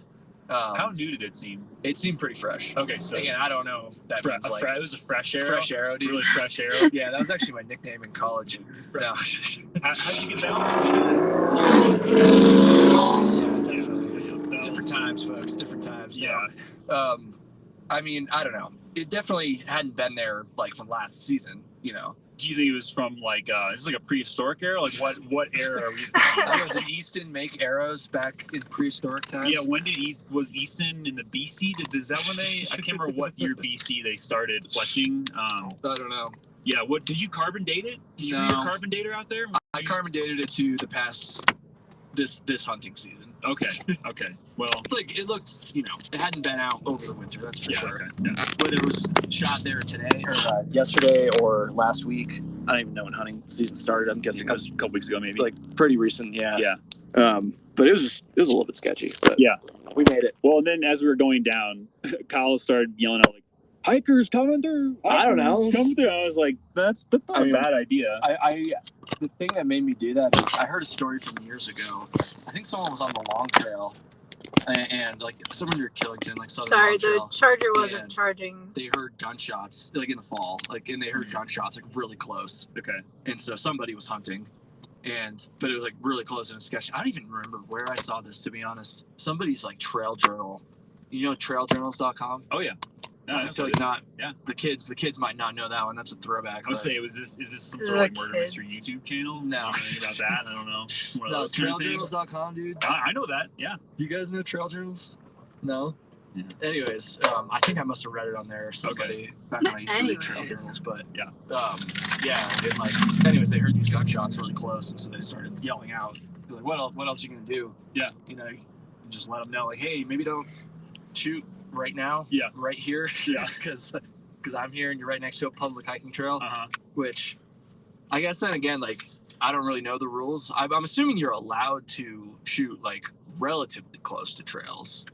How new did it seem? it seemed pretty fresh. Okay, so Again, I don't know if that means like it was a fresh arrow. fresh arrow, dude. Really fresh arrow. Yeah, that was actually my nickname in college. No. How'd you get that? Yeah, definitely. So, Different times, folks. Different times. Yeah. No. I mean, I don't know. It definitely hadn't been there like from last season. You know. Do you think it was from like is this like a prehistoric era? Like what era are we I thinking? don't know, did Easton make arrows back in prehistoric times? Yeah, when did was Easton in the BC? Is that when they? I can't remember what year BC they started fletching. I don't know. Yeah, what did you carbon date it? Did you bring your carbon dater out there? I carbon dated it to the past this hunting season. Okay. Well, It's like it looked, it hadn't been out over the winter. That's for yeah, sure. okay, yeah. Whether it was shot there today or yesterday or last week, I don't even know when hunting season started. I'm guessing it was A couple weeks ago, maybe. like pretty recent. Yeah. Yeah. But it was a little bit sketchy. But Yeah. we made it. Well, and then as we were going down, Kyle started yelling out like, "Hikers coming through!" I don't know. Hikers coming through. I was like, "That's not I mean, a bad idea." I the thing that made me do that is I heard a story from years ago. I think someone was on the Long Trail and like someone near Killington, like Southern Sorry, Long the Trail. charger wasn't And charging. They heard gunshots like in the fall, and they heard gunshots like really close. Okay. And so somebody was hunting, but it was like really close and sketchy. I don't even remember where I saw this, to be honest. Somebody's like trail journal, trailjournals.com. Oh yeah. No, I that's feel what like it is. not Yeah. the kids might not know that one. That's a throwback. I would but- say, is this some The sort of like murder kids. mystery YouTube channel? No. Do you know anything about that? I don't know. One of No, those kind of things. trailjournals.com, dude. I know that. Yeah. Do you guys know trail journals? No. Yeah. Anyways, I think I must have read it on there or somebody back when I used to read trail Anyways. journals. But Yeah. and like, anyways, they heard these gunshots really close, and so they started yelling out. They're like, what else are you gonna do? Yeah. You just let them know, like, hey, maybe don't shoot right now. Yeah. Right here. Yeah. Because I'm here and you're right next to a public hiking trail. Uh-huh. Which, I guess then again, like, I don't really know the rules. I'm assuming you're allowed to shoot like relatively close to trails.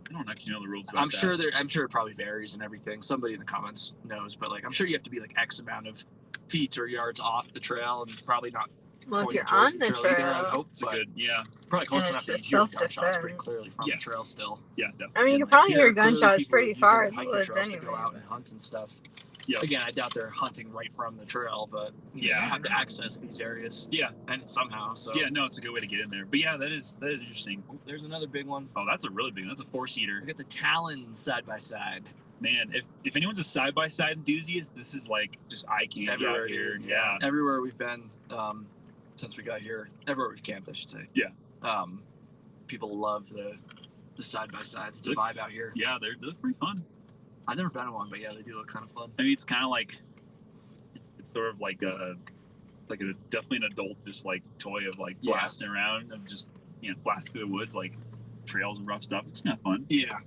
I don't actually know the rules about I'm that. sure it probably varies and everything. Somebody in the comments knows, but like I'm sure you have to be like X amount of feet or yards off the trail and probably not Well, if 40 you're towards on the either, I trail, hope. It's a But good, yeah, probably close And enough it's to hear just gunshots pretty self-defense. clearly from Yeah. the trail still. yeah, definitely. I mean, you And, could probably Here, hear clearly gunshots people are pretty using far the in the hiking woods trails anyway. to go out and hunt and stuff. Yeah. Again, I doubt they're hunting right from the trail, but you Yeah. have to access these areas. Yeah. And somehow. So yeah, no, it's a good way to get in there. But yeah, that is interesting. Oh, there's another big one. Oh, that's a really big one. That's a 4-seater. Look at the Talons side by side. Man, if anyone's a side-by-side enthusiast, this is like just eye candy Everywhere, out here. dude. Yeah. Everywhere we've been since we got here, everywhere we've camped, I should say. Yeah. People love the side by sides. It's a Look- vibe out here. Yeah, they're pretty fun. I've never been on one, but yeah, they do look kind of fun. I mean, it's kind of like it's sort of like a definitely an adult just like toy of like Yeah. blasting around of just blast through the woods like trails and rough stuff. It's kind of fun. Yeah.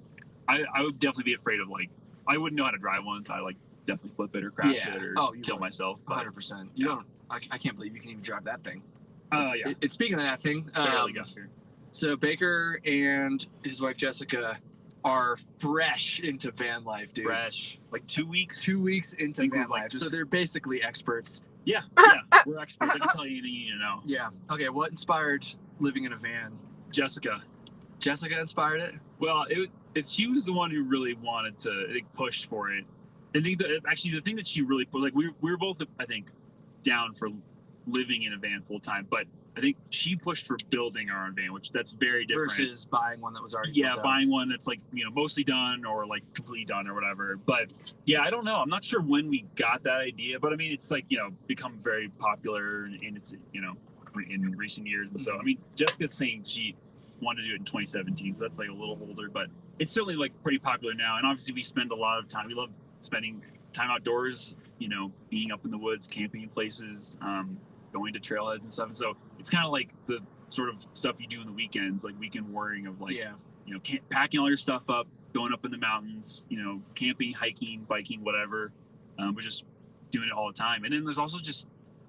I would definitely be afraid of like I wouldn't know how to drive one, so I like definitely flip it or crash Yeah. it or Oh, you kill would. myself. But 100%. You don't. I can't believe you can even drive that thing. yeah, Speaking of that thing, barely got here. so Baker and his wife Jessica are fresh into van life, dude. Fresh, like 2 weeks. 2 weeks into Think van we're, like, life, just- so they're basically experts. Yeah, we're experts. I can tell you anything you need to know. Yeah. Okay. What inspired living in a van? Jessica. Jessica inspired it. Well, she was the one who really wanted to, I think, push for it. I think that actually the thing that she really put, like we were both, I think, down for living in a van full time, but I think she pushed for building our own van, which that's very different. Versus buying one that was already Yeah, built out. buying one that's like mostly done or like completely done or whatever. But yeah, I don't know. I'm not sure when we got that idea, but I mean, it's like become very popular and it's in recent years. And so I mean, Jessica's saying she wanted to do it in 2017, so that's like a little older, but it's certainly like pretty popular now. And obviously, we spend a lot of time. We love spending time outdoors. Being up in the woods, camping in places, going to trailheads and stuff. And so it's kind of like the sort of stuff you do in the weekends, like weekend warring of like, packing all your stuff up, going up in the mountains, camping, hiking, biking, whatever. We're just doing it all the time. And then there's also just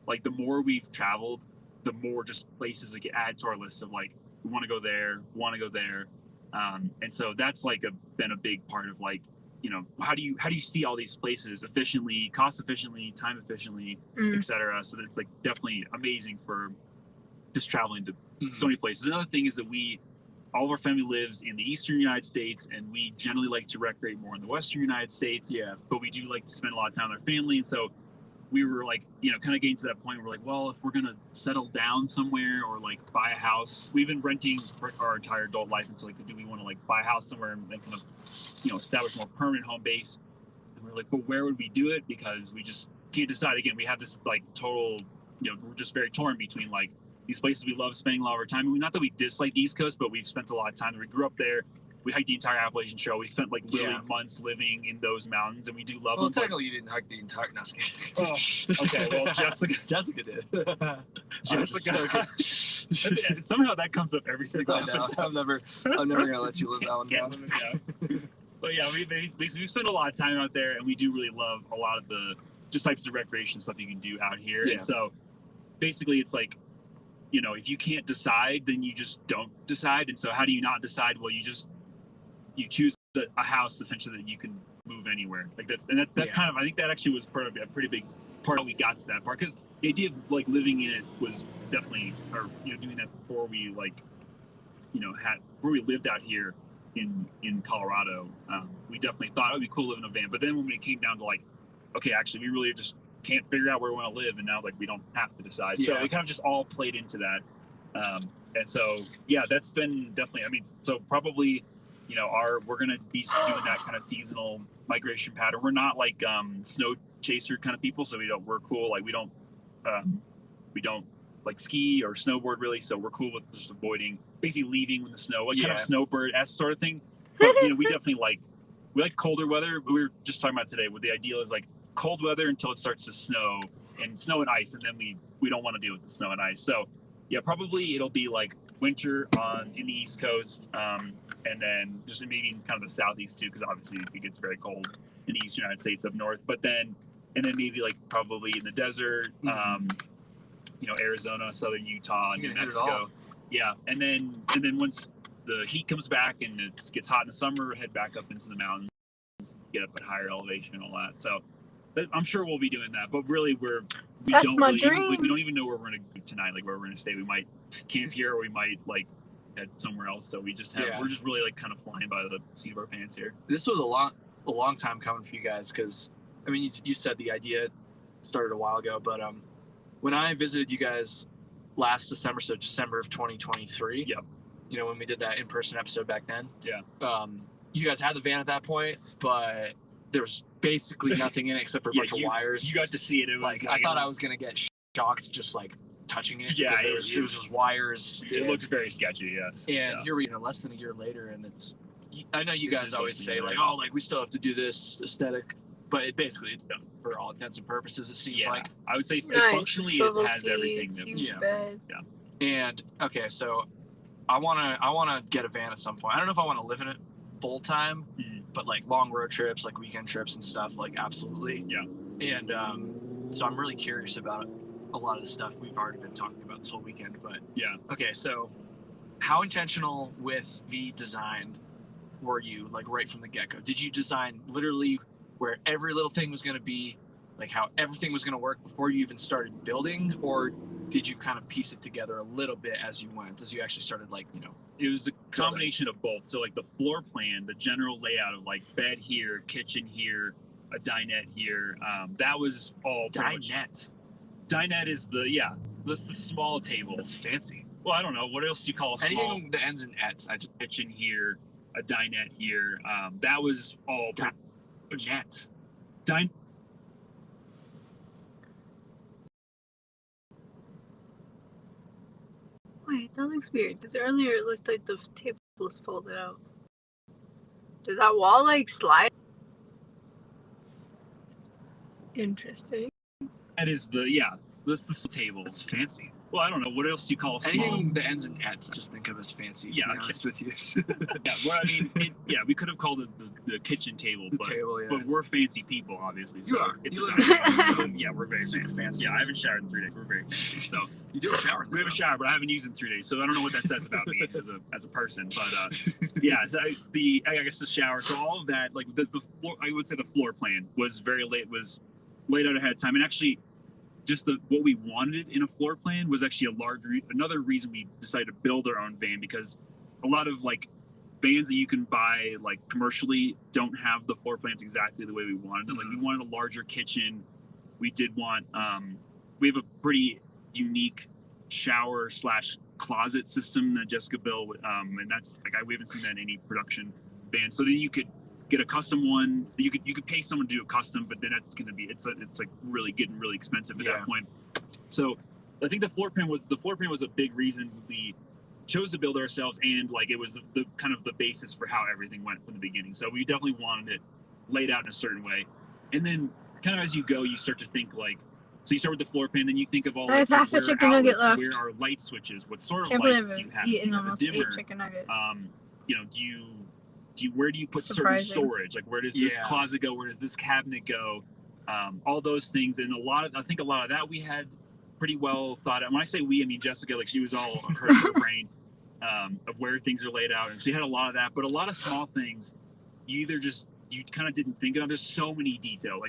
like the more we've traveled, the more just places that get added to our list of like, we want to go there. And so that's like been a big part of like, how do you see all these places efficiently, cost efficiently, time efficiently, etc. So that's like definitely amazing for just traveling to so many places. Another thing is that all of our family lives in the eastern United States, and we generally like to recreate more in the western United States. Yeah. But we do like to spend a lot of time with our family, and so we were like, kind of getting to that point where we're like, well, if we're gonna settle down somewhere or like buy a house, we've been renting for our entire adult life, and so like, do we want to like buy a house somewhere and kind of, establish more permanent home base? And we're like, but where would we do it? Because we just can't decide. Again, we have this like total, we're just very torn between like these places we love spending a lot of our time. I mean, not that we dislike the East Coast, but we've spent a lot of time. We grew up there. We hiked the entire Appalachian Trail. We spent like literally months living in those mountains, and we do love Well, them. technically, you didn't hike the entire. No, Oh, okay. Well, Jessica did. Jessica. Somehow that comes up every single I know. episode. I'm never gonna let you live that one Can't down. live it down. But yeah, we spend a lot of time out there, and we do really love a lot of the just types of recreation stuff you can do out here. Yeah. And so basically, it's like, if you can't decide, then you just don't decide. And so how do you not decide? Well, you choose a house essentially that you can move anywhere. Like that's kind of, I think that actually was part of a pretty big part how we got to that part, because the idea of like living in it was definitely, or doing that before we like before we lived out here in Colorado. We definitely thought it would be cool living in a van, but then when it came down to like, okay, actually we really just can't figure out where we want to live, and now like we don't have to decide. So it kind of just all played into that. And so yeah, that's been definitely, I mean, so probably we're gonna be doing that kind of seasonal migration pattern. We're not like snow chaser kind of people, so we're cool. Like we don't like ski or snowboard really, so we're cool with just avoiding basically leaving when the snow, like kind of snowbird-esque sort of thing. But we definitely like colder weather. We were just talking about today, where the ideal is like cold weather until it starts to snow and ice, and then we don't want to deal with the snow and ice. So yeah, probably it'll be like winter in the East Coast, and then just maybe in kind of the Southeast too, because obviously it gets very cold in the Eastern United States up north. But then maybe like probably in the desert, Arizona, southern Utah, New Mexico. Yeah, and then once the heat comes back and it gets hot in the summer, head back up into the mountains, get up at higher elevation and all that. So I'm sure we'll be doing that, but really we That's don't my really dream. we don't even know where we're gonna go tonight, like where we're gonna stay. We might camp here, or we might like head somewhere else. So we're just really like kind of flying by the seat of our pants here. This was a long time coming for you guys, because I mean, you said the idea started a while ago, but when I visited you guys last December, so December of 2023. Yep. You know, when we did that in-person episode back then. Yeah. You guys had the van at that point, but there's basically nothing in it except for a bunch of wires. You got to see it. It was like I thought I was gonna get shocked just like touching it. Yeah, it was just wires. It looked very sketchy. Yes. And here we are, less than a year later, and it's. I know you This guys is always basically say like, right. oh, like we still have to do this aesthetic, but it's done for all intents and purposes. It seems like. I would say Nice. functionally Swivel it has everything. seats, That, huge bed. And okay, so I wanna get a van at some point. I don't know if I want to live in it full time, but like long road trips, like weekend trips and stuff, like absolutely. Yeah. And so I'm really curious about a lot of the stuff we've already been talking about this whole weekend. But yeah. Okay, so how intentional with the design were you, like right from the get-go? Did you design literally where every little thing was going to be, like how everything was going to work before you even started building, or did you kind of piece it together a little bit as you went, as you actually started, like, you know? It was a combination of both. So like the floor plan, the general layout of like bed here, kitchen here, a dinette here, that was all pretty much. Dinette is that's the small table. That's fancy. Well, I don't know. What else do you call a small? Anything that ends in ets. Kitchen here, a dinette here. That was all Net. Wait, that looks weird. Because earlier it looked like the table was folded out. Did that wall like slide? Interesting. That is that's the table. That's fancy. Well, I don't know. What else do you call a small? Anything that ends in ets, I just think of as fancy. To be honest with you. Well, I mean, we could have called it the kitchen table, but we're fancy people, obviously. So it's so we're very fancy. Yeah, I haven't showered in 3 days. We're very fancy. So you do have a shower. We have a shower, but I haven't used it in 3 days, so I don't know what that says about me as a person. But so I guess the shower. So all of that, like the floor, I would say the floor plan was laid out ahead of time, and actually. Just what we wanted in a floor plan was actually another reason we decided to build our own van, because a lot of like vans that you can buy like commercially don't have the floor plans exactly the way we wanted them. Like we wanted a larger kitchen. We did want we have a pretty unique shower / closet system that Jessica built, and that's like we haven't seen that in any production van. So then you could get a custom one. You could pay someone to do a custom, but then that's going to be it's like really getting really expensive at that point. So I think the floor plan was a big reason we chose to build ourselves, and like it was the kind of the basis for how everything went from the beginning. So we definitely wanted it laid out in a certain way, and then kind of as you go, you start to think like. So you start with the floor plan, then you think of all I have half a chicken nugget left. Where are light switches? What sort of Can't lights believe do you have? eaten Do you have almost a dimmer? 8 chicken nuggets. Where do you put certain storage? Like where does this closet go? Where does this cabinet go? All those things, and I think a lot of that we had pretty well thought out. When I say we, I mean Jessica. Like she was all her brain of where things are laid out, and she had a lot of that. But a lot of small things, you kind of didn't think of. There's so many details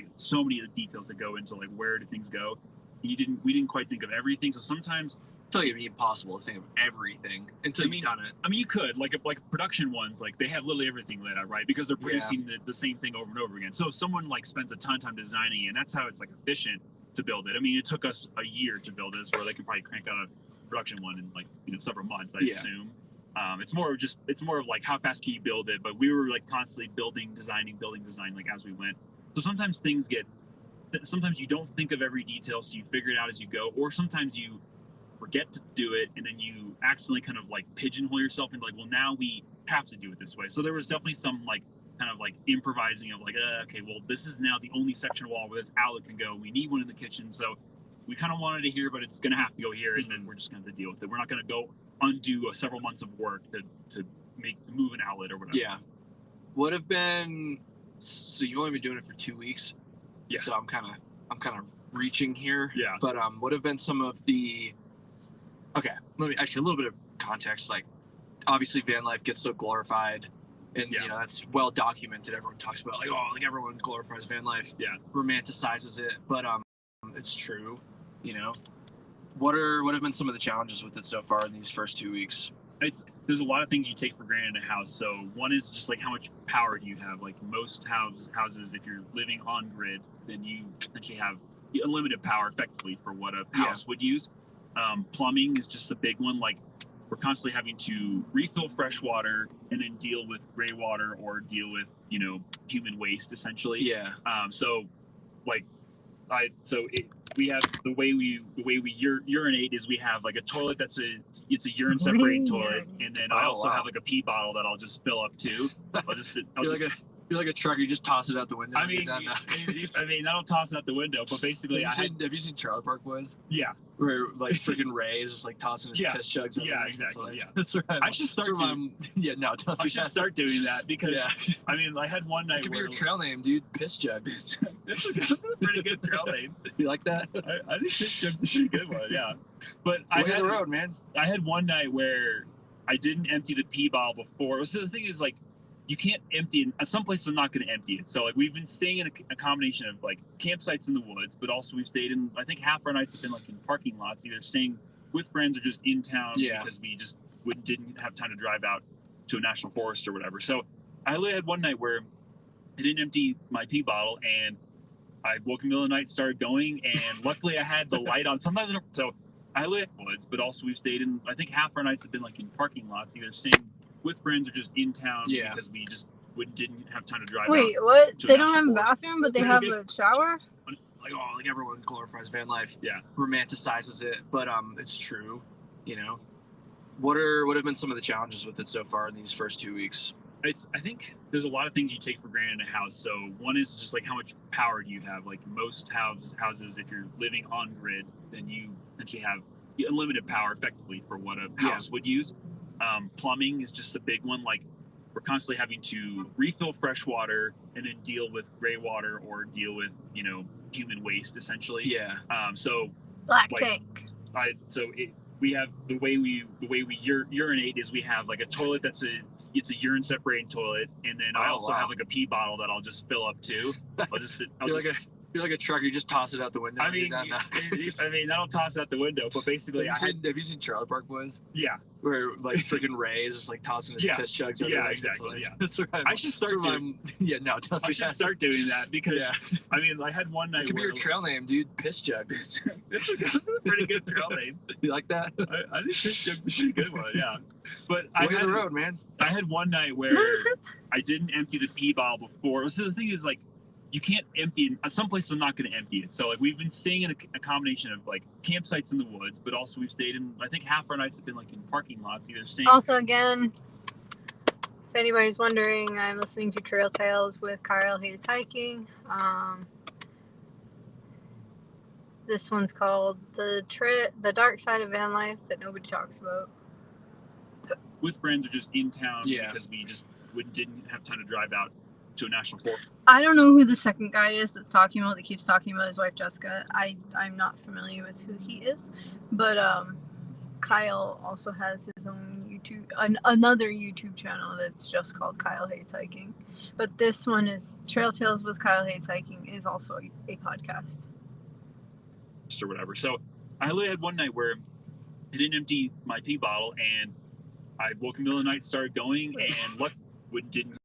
that go into like where do things go. We didn't quite think of everything. So sometimes. I feel like it'd be impossible to think of everything until you've done it. I mean, you could like production ones, like they have literally everything laid out, right? Because they're producing the same thing over and over again. So if someone like spends a ton of time designing it, and that's how it's like efficient to build it. I mean, it took us a year to build this, where they can probably crank out a production one in like several months, I assume. It's more of like how fast can you build it? But we were like constantly designing like as we went. So sometimes sometimes you don't think of every detail, so you figure it out as you go, or sometimes you forget to do it, and then you accidentally kind of like pigeonhole yourself into like, well, now we have to do it this way. So there was definitely some like kind of like improvising of like, okay, well, this is now the only section wall where this outlet can go. We need one in the kitchen, so we kind of wanted it here, but it's going to have to go here, and then we're just going to deal with it. We're not going to go undo several months of work to move an outlet or whatever. Yeah. Would have been. So you've only been doing it for 2 weeks. Yeah. So I'm kind of reaching here. Yeah. But would have been some of the. Okay, let me actually a little bit of context. Like, obviously, van life gets so glorified, and Yeah. you know that's well documented. Everyone talks about like, oh, like everyone glorifies van life, Yeah. romanticizes it, but it's true. You know, what have been some of the challenges with it so far in these first 2 weeks? There's a lot of things you take for granted in a house. So one is just like how much power do you have? Like most houses, if you're living on grid, then you essentially have unlimited power effectively for what a house would use. Plumbing is just a big one. Like we're constantly having to refill fresh water and then deal with gray water or deal with human waste essentially. Yeah. So like we have the way we urinate is we have like a toilet it's a urine separating toilet, and then I also have like a pee bottle that I'll just fill up too. You're like a trucker. You just toss it out the window. I mean, I don't toss it out the window, but basically, have you seen Trailer Park Boys? Yeah. Where like freaking Ray is just like tossing his piss jugs. Yeah, exactly. Yeah, that's right. I should start doing. Yeah, no, don't. I should start doing that because I mean, I had one night. It could be your trail name, dude. Piss jug. That's a pretty good trail name. You like that? I think piss jug's a pretty good one. Yeah, but I had the road, man. I had one night where I didn't empty the pee bottle before. So the thing is, like, you can't empty it. Some places I'm not going to empty it. So like we've been staying in a combination of like campsites in the woods, but also we've stayed in, I think half our nights have been like in parking lots, either staying with friends or just in town because we just didn't have time to drive out to a national forest or whatever. So I literally had one night where I didn't empty my pee bottle and I woke in the middle of the night, started going, and luckily I had the light on. Sometimes so I literally had woods, but also we've stayed in, I think half our nights have been like in parking lots, either staying with friends or just in town because we just didn't have time to drive. Wait, what? They don't have a bathroom, but they have a shower? Like, oh, like everyone glorifies van life. Yeah. Romanticizes it, but it's true. You know, what have been some of the challenges with it so far in these first 2 weeks? I think there's a lot of things you take for granted in a house. So one is just like how much power do you have? Like most houses, if you're living on grid, then you essentially have unlimited power effectively for what a house would use. Plumbing is just a big one. Like we're constantly having to refill fresh water and then deal with gray water or deal with human waste essentially. Yeah. So we have the way we urinate is we have like a toilet it's a urine separating toilet, and then I also have like a pee bottle that I'll just fill up too. You're like a trucker. You just toss it out the window. I mean, I don't toss it out the window, but basically, have you seen Trailer Park Boys? Yeah. Where like freaking Ray is just like tossing his piss jugs. Yeah, exactly. Yeah. That's right. I should start doing. Yeah, no, don't. I should start doing that because I mean, I had one night. It could be your trail name, dude. Piss jug. It's a pretty good trail name. You like that? I think piss jug's a pretty good one. Yeah. But I had the road, man. I had one night where I didn't empty the pee bottle before. So the thing is, like, you can't empty it. Some places I'm not going to empty it. So like we've been staying in a combination of like campsites in the woods, but also we've stayed in, I think half our nights have been like in parking lots, either staying. Also, again, if anybody's wondering, I'm listening to Trail Tales with Kyle Hayes Hiking. This one's called the Dark Side of Van Life that nobody talks about. With friends or just in town because we just didn't have time to drive out to a national forest. I don't know who the second guy is that keeps talking about his wife Jessica. I'm not familiar with who he is, but Kyle also has his own another YouTube channel that's just called Kyle Hates Hiking. But this one is Trail Tales with Kyle Hates Hiking is also a podcast. Or whatever. So I literally had one night where I didn't empty my pee bottle and I woke in the middle of the night, started going, and didn't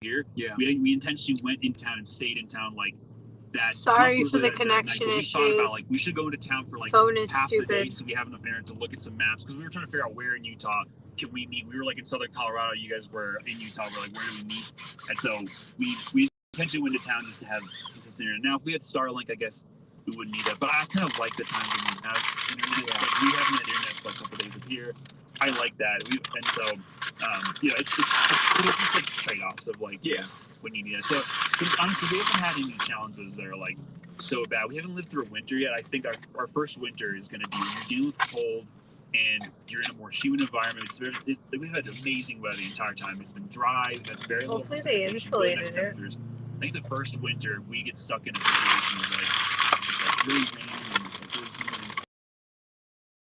here. Yeah. We intentionally went in town and stayed in town like that. Sorry not for the that night, connection but we thought issues. about like we should go into town for like Phone is half the day stupid. so we have enough internet to look at some maps because we were trying to figure out where in Utah can we meet. We were like in southern Colorado, you guys were in Utah. We're like, where do we meet? And so we intentionally went to town just to have consistent internet. Now if we had Starlink, I guess we wouldn't need that. But I kind of like the times when we have internet. Yeah. Like, we haven't had internet for a couple days up here. I like that. And so it's just like trade-offs of like when you need it. So honestly, we haven't had any challenges that are like so bad. We haven't lived through a winter yet. I think our first winter is going to be when you're dealing with cold and you're in a more humid environment. We've had amazing weather the entire time. It's been dry. We've had very little Hopefully they precipitation, really nice insulated it. temperatures. I think the first winter, if we get stuck in a situation of like really rainy and like really humid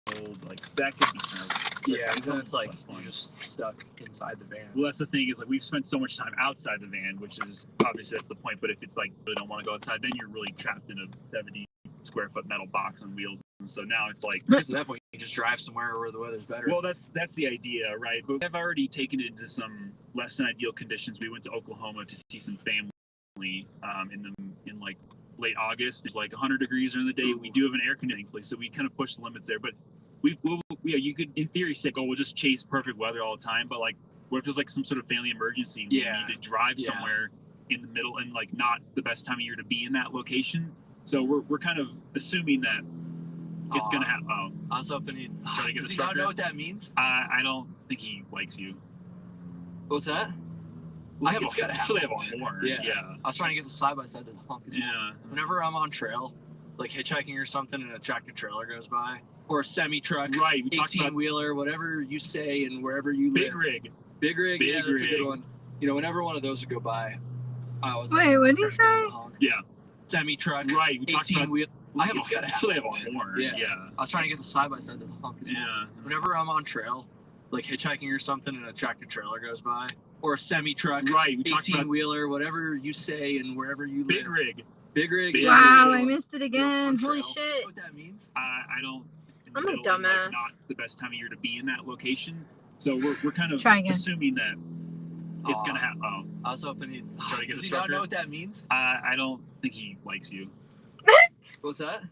and cold, like that could be kind of And then it's like less fun. you're just stuck inside the van. Well, that's the thing is like we've spent so much time outside the van, which is obviously that's the point. But if it's like really don't want to go outside, then you're really trapped in a 70 square foot metal box on wheels. And so now it's like Because at that point, you just drive somewhere where the weather's better. well, that's the idea, right? But I've already taken it into some less than ideal conditions. We went to Oklahoma to see some family in like late August. It's like 100 degrees during the day. We do have an air conditioning, thankfully, so we kind of push the limits there. But you could in theory say, oh, we'll just chase perfect weather all the time. But like, what if there's like some sort of family emergency? We need to drive somewhere in the middle and like not the best time of year to be in that location. So we're kind of assuming that it's gonna happen. Oh, I was hoping he'd try to get does the he not trucker. know what that means? I don't think he likes you. What's that? I have It's gotta actually have happen. a horn. Yeah. Yeah. I was trying to get the side by side to honk as well. Yeah. Whenever I'm on trail, like hitchhiking or something, and a tractor trailer goes by, or a semi truck, Right. We talked about 18-wheeler, whatever you say, and wherever you live. big rig. Big rig, Big yeah, that's a rig. good one. You know, whenever one of those would go by, I was Wait, what did you say? Yeah. Semi truck, Right. We talked about 18-wheeler. actually have a horn. Yeah. Yeah. I was trying to get the side by side to honk as well. Yeah. Whenever I'm on trail, like hitchhiking or something, and a tractor trailer goes by, or a semi truck, Right. We talked about 18-wheeler, whatever you say, and wherever you big live. rig. Big rig. Big yeah, that's a Wow, good I one. missed it again. On Holy trail. shit. Know what that means? I don't. in the I'm a middle and, dumbass. Like, not the best time of year to be in that location. So we're kind of Try again. assuming that it's Aw. gonna happen. Oh, I was hoping he'd Try to get does the he not trucker? know what that means? I don't think he likes you. What's that?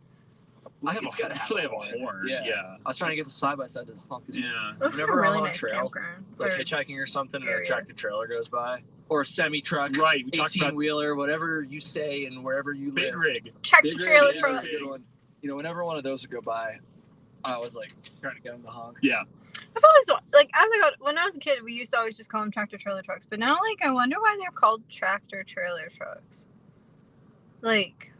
It's gotta actually have a horn. Yeah. I was trying to get the side by side to honk as well. Yeah. That's Whenever a really I'm on nice trail, campground. Like Or- hitchhiking or something, and a area. tractor trailer goes by, or a semi truck, Right. We talked about 18-wheeler, whatever you say, and wherever you big live. rig. tractor Big rig, trailer yeah, truck. that's a good one. You know, whenever one of those would go by, I was like trying to get him to honk. Yeah. I've always like when I was a kid, we used to always just call them tractor trailer trucks. But now, like, I wonder why they're called tractor trailer trucks. Like,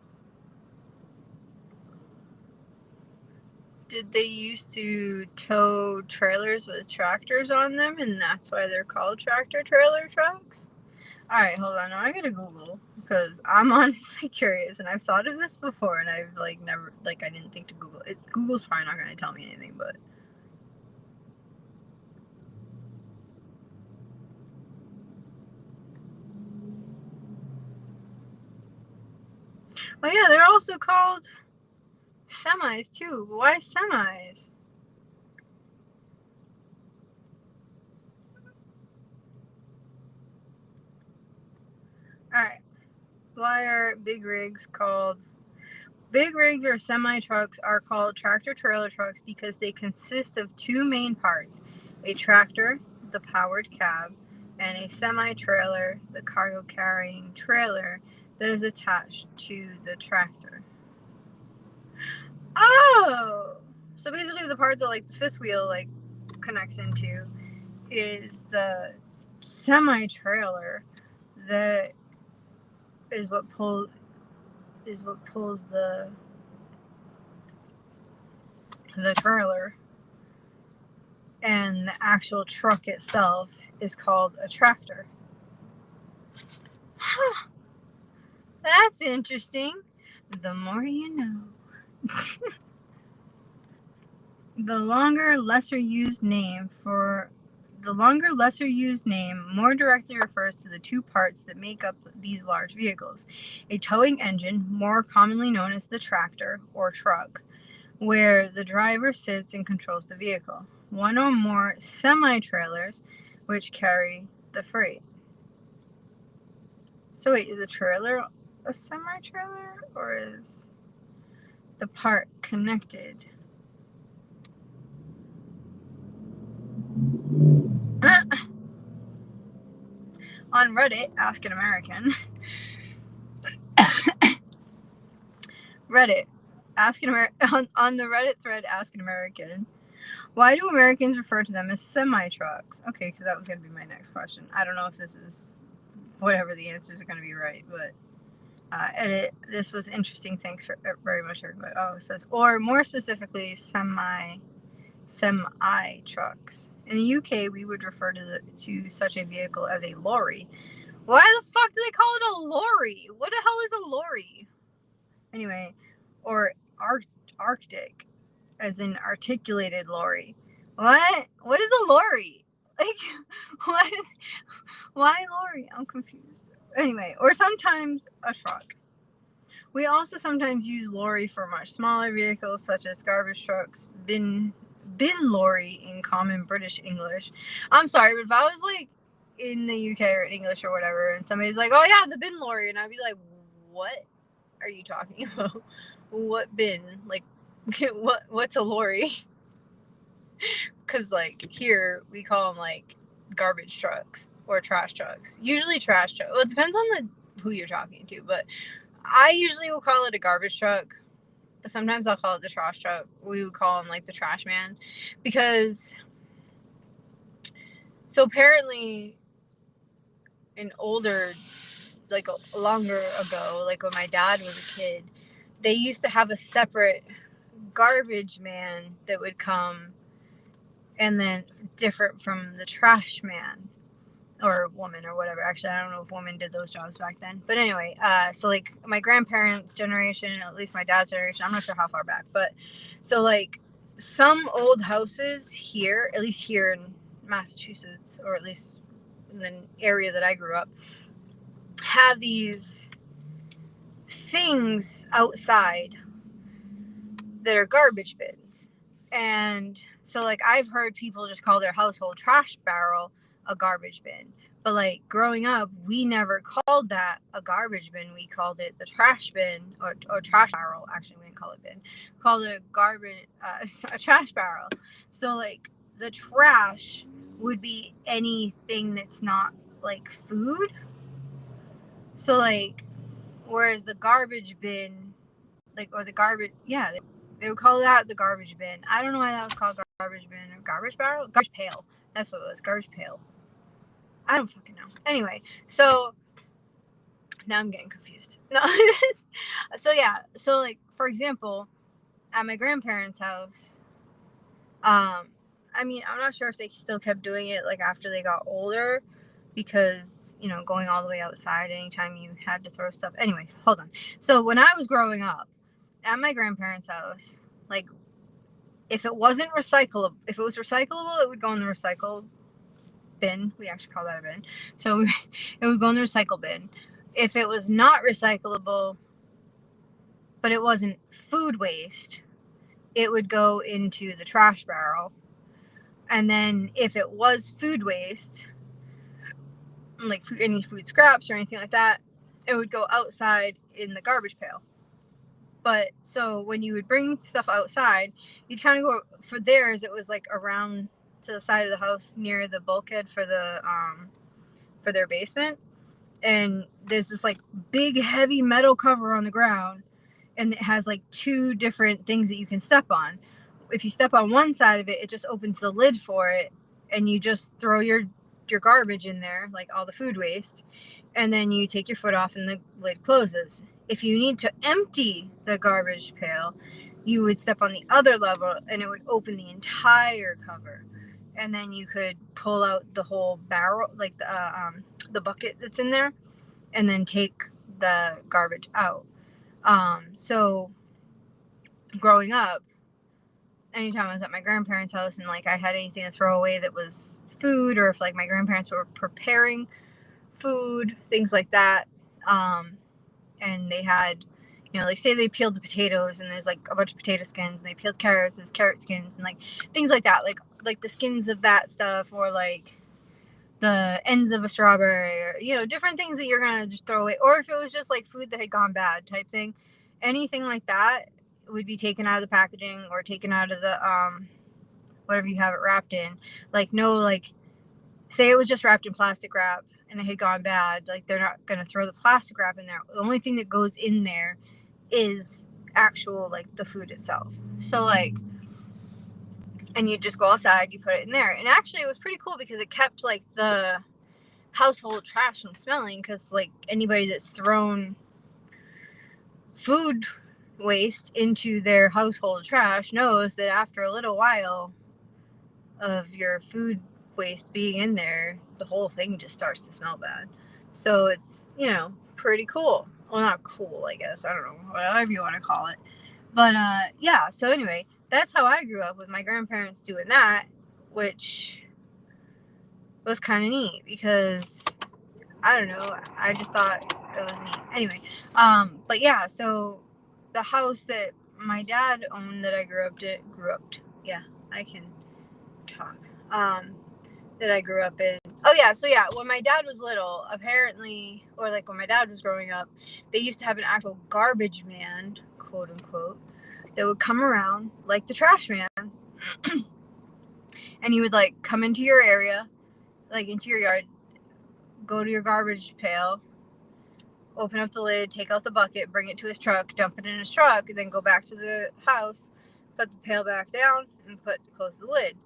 did they used to tow trailers with tractors on them, and that's why they're called tractor trailer trucks? All right, hold on. Now I gotta Google because I'm honestly curious, and I've thought of this before, and I've like never I didn't think to Google it. Google's probably not gonna tell me anything, but. Oh yeah, they're also called semis too. Why semis? Alright. Why are big rigs called... Big rigs or semi-trucks are called tractor trailer trucks because they consist of two main parts. A tractor, the powered cab, and a semi-trailer, the cargo carrying trailer that is attached to the tractor. Oh! So basically the part that like the fifth wheel like connects into is the semi-trailer that is what pulls the trailer, and the actual truck itself is called a tractor. Huh. That's interesting. The more you know. The longer, lesser used name more directly refers to the two parts that make up these large vehicles. A towing engine, more commonly known as the tractor or truck, where the driver sits and controls the vehicle. One or more semi-trailers, which carry the freight. So wait, is a trailer a semi-trailer, or is the part connected? On Reddit, Ask an American. Reddit, on the Reddit thread, Ask an American. Why do Americans refer to them as semi-trucks? Okay, because that was going to be my next question. I don't know if this is whatever the answers are going to be right, but edit. This was interesting. Thanks for very much, everybody. Oh, it says, or more specifically, semi-trucks. In the UK, we would refer to such a vehicle as a lorry. Why the fuck do they call it a lorry? What the hell is a lorry? Anyway, or Arctic, as in articulated lorry. What? What is a lorry? Like, what? Why lorry? I'm confused. Anyway, or sometimes a truck. We also sometimes use lorry for much smaller vehicles such as garbage trucks, bin lorry in common British English. I'm sorry, but if I was like in the UK or in English or whatever, and somebody's like, "Oh yeah, the bin lorry," and I'd be like, "What are you talking about? What bin? Like, what's a lorry?" Because like here we call them like garbage trucks or trash trucks. Usually trash truck. Well, it depends on who you're talking to, but I usually will call it a garbage truck, but sometimes I'll call it the trash truck. We would call him like the trash man, because so apparently in older, like longer ago, like when my dad was a kid, they used to have a separate garbage man that would come, and then different from the trash man or woman or whatever. Actually, I don't know if women did those jobs back then, but anyway, so like my grandparents' generation, at least my dad's generation, I'm not sure how far back, but so like some old houses here, at least here in Massachusetts, or at least in the area that I grew up, have these things outside that are garbage bins. And so like I've heard people just call their household trash barrel a garbage bin. But like growing up, we never called that a garbage bin. We called it the trash bin, or trash barrel. Actually, we didn't call it bin. We called it a trash barrel. So like the trash would be anything that's not like food. So like, whereas the garbage bin, like, or the garbage, yeah, they would call that the garbage bin. I don't know why that was called garbage bin or garbage barrel. Garbage pail. That's what it was. Garbage pail. I don't fucking know. Anyway, so now I'm getting confused. No. So yeah. So like, for example, at my grandparents' house, I mean, I'm not sure if they still kept doing it like after they got older, because going all the way outside anytime you had to throw stuff. Anyways, hold on. So when I was growing up at my grandparents' house, like, if it was recyclable, it would go in the recycle bin. We actually call that a bin. So it would go in the recycle bin. If it was not recyclable, but it wasn't food waste, it would go into the trash barrel. And then if it was food waste, like any food scraps or anything like that, it would go outside in the garbage pail. But so when you would bring stuff outside, you'd kind of go for theirs. It was like around to the side of the house near the bulkhead for their basement, and there's this like big heavy metal cover on the ground, and it has like two different things that you can step on. If you step on one side of it, it just opens the lid for it, and you just throw your garbage in there, like all the food waste, and then you take your foot off and the lid closes. If you need to empty the garbage pail, you would step on the other level and it would open the entire cover, and then you could pull out the whole barrel, like the bucket that's in there, and then take the garbage out. So growing up, anytime I was at my grandparents' house and like I had anything to throw away that was food, or if like my grandparents were preparing food, things like that, and they had, like say they peeled the potatoes and there's like a bunch of potato skins, and they peeled carrots, there's carrot skins, and like things like that, like the skins of that stuff, or like the ends of a strawberry, or, you know, different things that you're gonna just throw away. Or if it was just like food that had gone bad type thing, anything like that would be taken out of the packaging or taken out of the whatever you have it wrapped in. Like, no, like, say it was just wrapped in plastic wrap and it had gone bad, like, they're not gonna throw the plastic wrap in there. The only thing that goes in there is actual, like, the food itself. So, like, and you just go outside, you put it in there. And actually it was pretty cool because it kept, like, the household trash from smelling, because, like, anybody that's thrown food waste into their household trash knows that after a little while of your food waste being in there, the whole thing just starts to smell bad. So it's, you know, pretty cool. Well, not cool, I guess. I don't know, whatever you want to call it. But yeah, so anyway, that's how I grew up, with my grandparents doing that, which was kind of neat because, I don't know, I just thought it was neat. Anyway, but yeah, so the house that my dad owned that I grew up, yeah, I can talk, that I grew up in. Oh yeah, so yeah, when my dad was little, apparently, or like when my dad was growing up, they used to have an actual garbage man, quote unquote, that would come around like the trash man. And he would, like, come into your area, like into your yard, go to your garbage pail, open up the lid, take out the bucket, bring it to his truck, dump it in his truck, and then go back to the house, put the pail back down, and close the lid.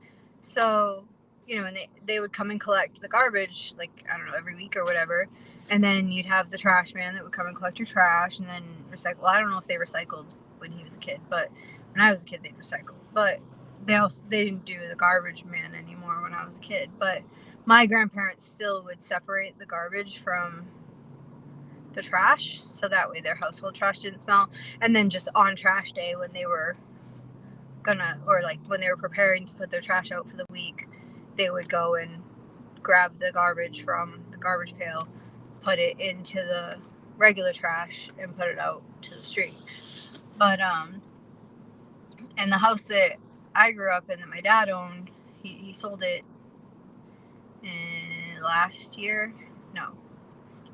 So, you know, and they would come and collect the garbage, like, I don't know, every week or whatever. And then you'd have the trash man that would come and collect your trash and then recycle. Well, I don't know if they recycled when he was a kid, but when I was a kid, they'd recycle. But they didn't do the garbage man anymore when I was a kid. But my grandparents still would separate the garbage from the trash, so that way their household trash didn't smell. And then just on trash day, when they were when they were preparing to put their trash out for the week, they would go and grab the garbage from the garbage pail, put it into the regular trash, and put it out to the street. But and the house that I grew up in that my dad owned, he sold it last year. No,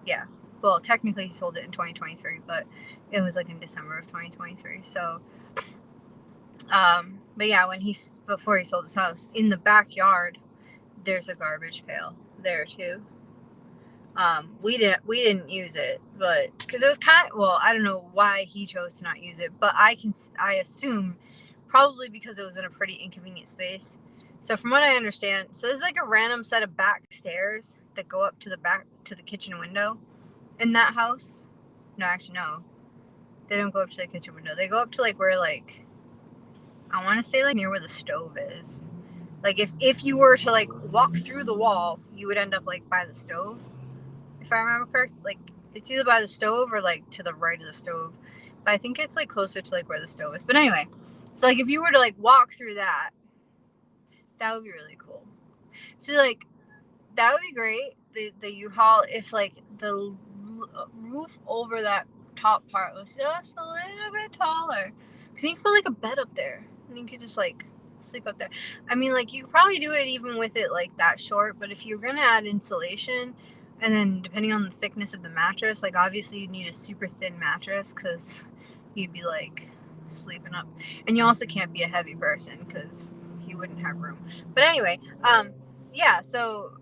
yeah. Well, technically he sold it in 2023, but it was like in December of 2023. So, but yeah, before he sold his house, in the backyard, there's a garbage pail there too. We didn't use it, but because it was I don't know why he chose to not use it, but I assume probably because it was in a pretty inconvenient space. So from what I understand, so there's like a random set of back stairs that go up to the kitchen window in that house. No, actually no. They don't go up to the kitchen window. They go up to, like, where, like, I want to say, like, near where the stove is. Like, if you were to, like, walk through the wall, you would end up, like, by the stove. If I remember correct, like, it's either by the stove or, like, to the right of the stove. But I think it's, like, closer to, like, where the stove is. But anyway, so, like, if you were to, like, walk through that would be really cool. So, like, that would be great. The U-Haul, if, like, the roof over that top part was just a little bit taller, because you could put, like, a bed up there and you could just, like, sleep up there. I mean, like, you could probably do it even with it, like, that short, but if you're gonna add insulation, and then depending on the thickness of the mattress, like, obviously you'd need a super thin mattress because you'd be, like, sleeping up, and you also can't be a heavy person because you wouldn't have room. But anyway, yeah, so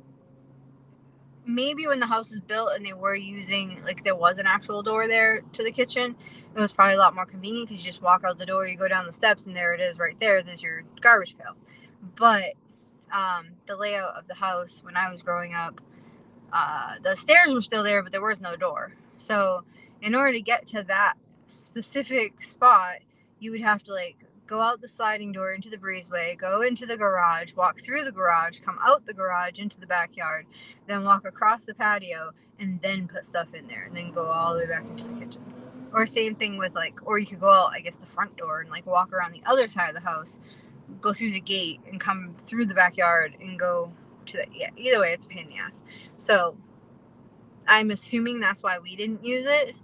maybe when the house was built and they were using, like, there was an actual door there to the kitchen, it was probably a lot more convenient because you just walk out the door, you go down the steps, and there it is right there. There's your garbage pail. But the layout of the house when I was growing up, the stairs were still there, but there was no door. So in order to get to that specific spot, you would have to, like, go out the sliding door into the breezeway, go into the garage, walk through the garage, come out the garage into the backyard, then walk across the patio, and then put stuff in there, and then go all the way back into the kitchen. Or same thing with, like, or you could go out, I guess, the front door and, like, walk around the other side of the house, go through the gate, and come through the backyard and go to either way, it's a pain in the ass. So I'm assuming that's why we didn't use it,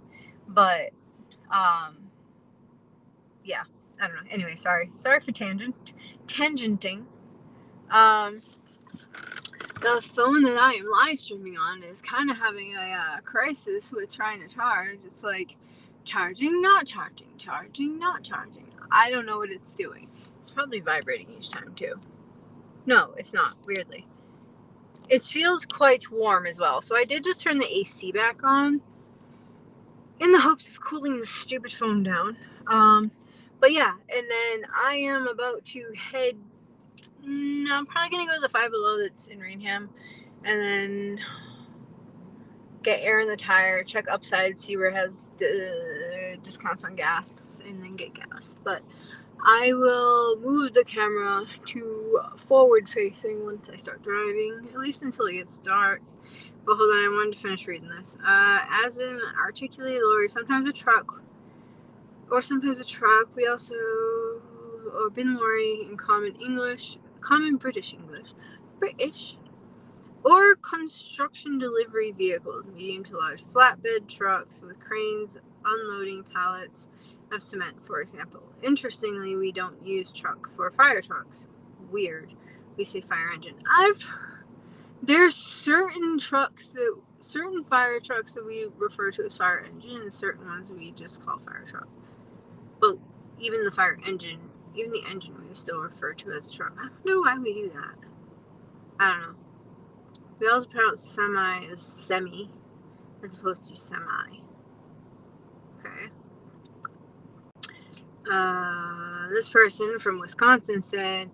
but yeah, I don't know. Anyway, sorry for tangenting. But The phone that I am live streaming on is kind of having a crisis with trying to charge. It's like charging, not charging, charging, not charging. I don't know what it's doing. It's probably vibrating each time too. No, it's not, weirdly. It feels quite warm as well. So I did just turn the AC back on in the hopes of cooling the stupid phone down. But yeah, and then I am about to head. I'm probably gonna go to the Five Below that's in Rainham, and then get air in the tire, check upside, see where it has discounts on gas, and then get gas. But I will move the camera to forward facing once I start driving, at least until it gets dark. But hold on, I wanted to finish reading this. As an articulated lorry, sometimes a truck, or sometimes a truck, we also, or bin lorry in common English, common British, or construction delivery vehicles, medium to large flatbed trucks with cranes unloading pallets of cement, for example. Interestingly, we don't use truck for fire trucks. Weird. We say fire engine. There's certain fire trucks that we refer to as fire engine, and certain ones we just call fire truck. But even the fire engine, even the engine we still refer to as a truck. I don't know why we do that. I don't know. We also pronounce semi as semi, as opposed to semi. Okay. This person from Wisconsin said,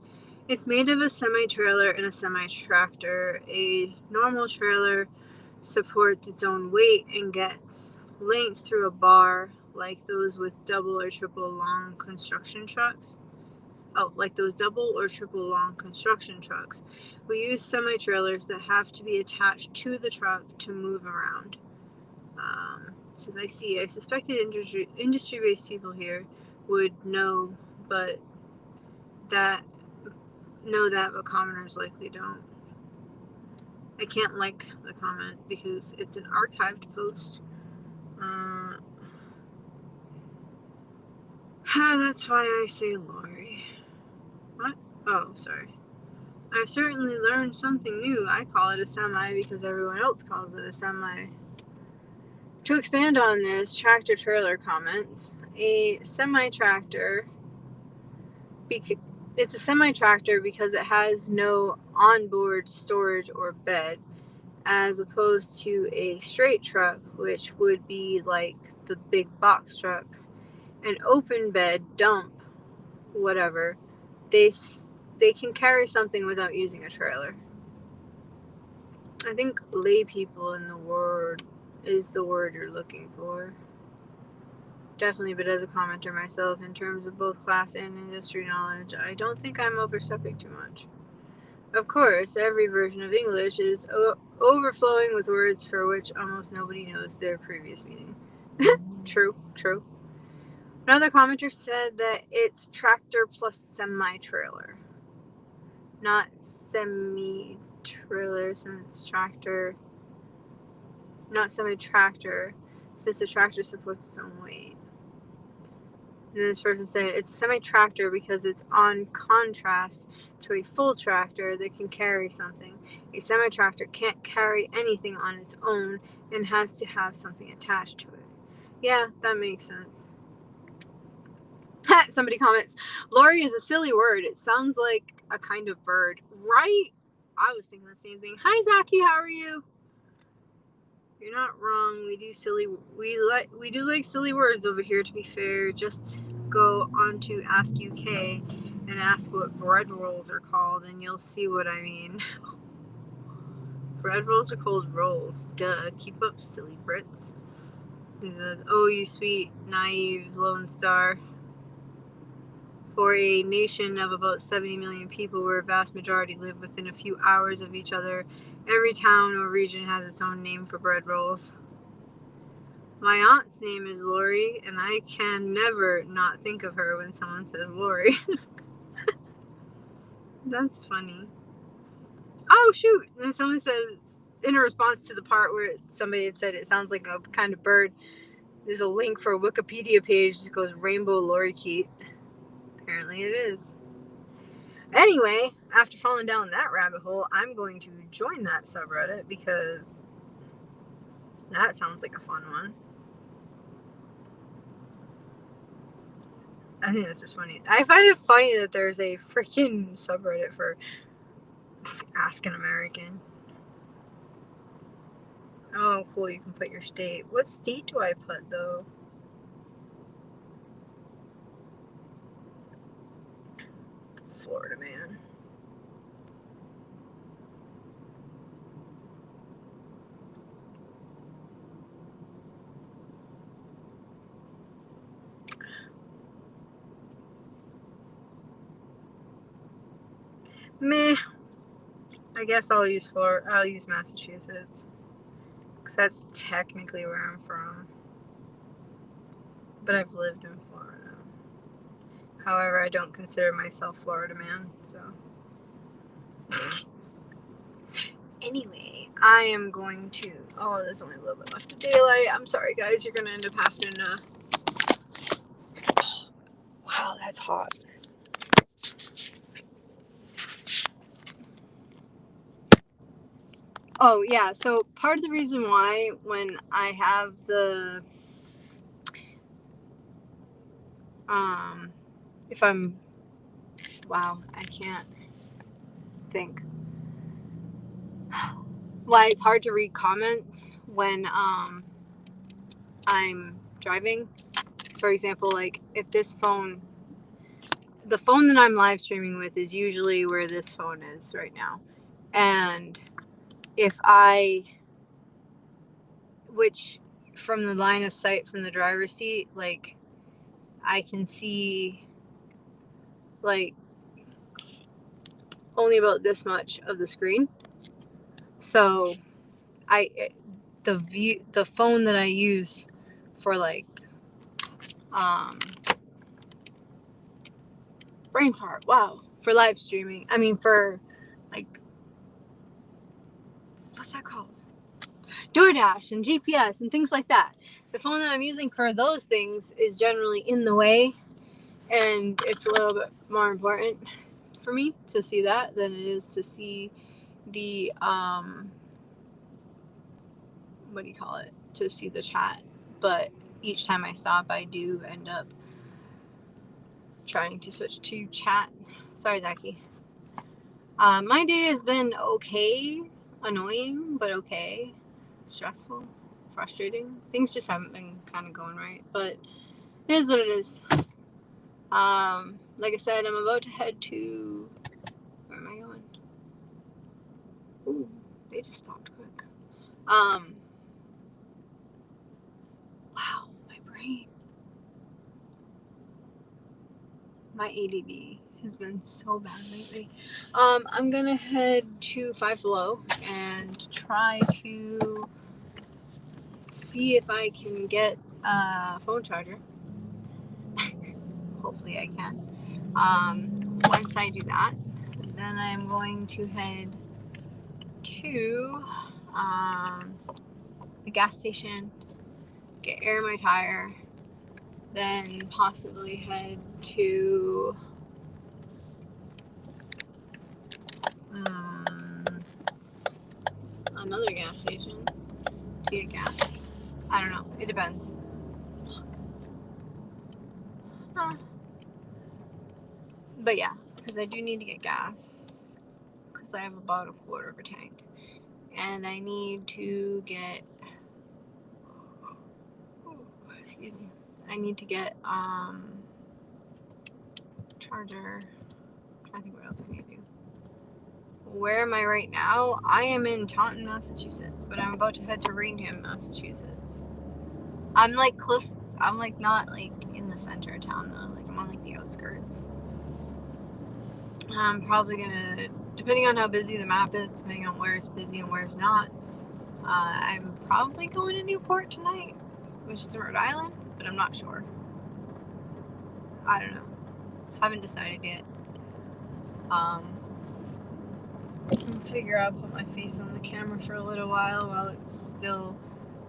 it's made of a semi-trailer and a semi-tractor. A normal trailer supports its own weight and gets length through a bar, like those with double or triple long construction trucks. Like those double or triple long construction trucks. We use semi-trailers that have to be attached to the truck to move around. So I suspected industry-based people here would know, but commoners likely don't. I can't like the comment because it's an archived post. That's why I say Lori. What? Oh, sorry. I've certainly learned something new. I call it a semi because everyone else calls it a semi. To expand on this, tractor trailer comments. A semi-tractor, it's a semi-tractor because it has no onboard storage or bed, as opposed to a straight truck, which would be like the big box trucks. An open bed, dump, whatever. They can carry something without using a trailer. I think lay people in the word is the word you're looking for. Definitely, but as a commenter myself, in terms of both class and industry knowledge, I don't think I'm overstepping too much. Of course, every version of English is overflowing with words for which almost nobody knows their previous meaning. True. Another commenter said that it's tractor plus semi-trailer. Not semi-trailer, since tractor. Not semi-tractor, since the tractor supports its own weight. And this person said it's a semi-tractor because it's on contrast to a full tractor that can carry something. A semi-tractor can't carry anything on its own and has to have something attached to it. Yeah, that makes sense. Somebody comments, Lori is a silly word. It sounds like a kind of bird. Right? I was thinking the same thing. Hi, Zachy. How are you? You're not wrong. We do like silly words over here, to be fair. Just go on to Ask UK and ask what bread rolls are called, and you'll see what I mean. Bread rolls are called rolls. Duh. Keep up, silly Brits. He says, oh, you sweet, naive Lone Star. For a nation of about 70 million people, where a vast majority live within a few hours of each other, every town or region has its own name for bread rolls. My aunt's name is Lori, and I can never not think of her when someone says Lori. That's funny. Oh, shoot! And then someone says, in a response to the part where somebody had said it sounds like a kind of bird, there's a link for a Wikipedia page that goes Rainbow Lorikeet. Apparently it is. Anyway, after falling down that rabbit hole, I'm going to join that subreddit because that sounds like a fun one. I think that's just funny. I find it funny that there's a freaking subreddit for Ask an American. Oh, cool. You can put your state. What state do I put, though? Florida, man. Meh. I guess I'll use Florida. I'll use Massachusetts. Because that's technically where I'm from. But I've lived in Florida. However, I don't consider myself Florida man, so. Anyway, I am going to. Oh, there's only a little bit left of daylight. I'm sorry, guys. You're going to end up having to. Wow, that's hot. Oh, yeah. So, part of the reason why when I have the. If I'm. Wow, I can't think. Why it's hard to read comments when I'm driving. For example, like if this phone, the phone that I'm live streaming with is usually where this phone is right now. And if which from the line of sight from the driver's seat, like I can see like only about this much of the screen. So the phone that I use for like brain fart, wow, for live streaming. I mean for like what's that called? DoorDash and GPS and things like that. The phone that I'm using for those things is generally in the way, and it's a little bit more important for me to see that than it is to see the what do you call it? To see the chat. But each time I stop, I do end up trying to switch to chat. Sorry, Zaki. My day has been okay, annoying, but okay, stressful, frustrating. Things just haven't been kind of going right, but it is what it is. Like I said, I'm about to head to. Where am I going? Ooh, they just stopped quick. Wow, my brain. My ADD has been so bad lately. I'm gonna head to Five Below and try to see if I can get a phone charger. Hopefully I can. Once I do that, then I'm going to head to the gas station, get air in my tire, then possibly head to another gas station to get gas. I don't know. It depends. But yeah, because I do need to get gas because I have about a quarter of a tank. And I need to get excuse me. I need to get charger. I think what else I need to do. Where am I right now? I am in Taunton, Massachusetts, but I'm about to head to Rainham, Massachusetts. I'm like close. I'm like not like in the center of town though. Like I'm on like the outskirts. I'm probably gonna, depending on how busy the map is, depending on where it's busy and where it's not. I'm probably going to Newport tonight, which is Rhode Island, but I'm not sure. I don't know. Haven't decided yet. I'll figure I'll put my face on the camera for a little while it's still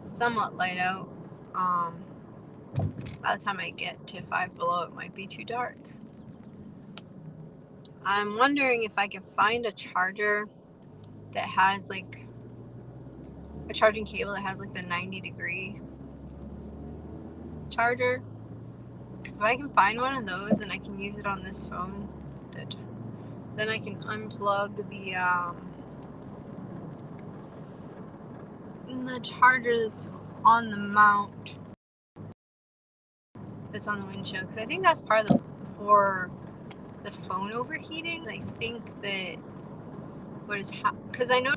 somewhat light out. By the time I get to Five Below, it might be too dark. I'm wondering if I can find a charger that has like a charging cable that has like the 90-degree charger. Because if I can find one of those and I can use it on this phone, then I can unplug the charger that's on the mount that's on the windshield. Because I think that's part of for the phone overheating. I think that because I know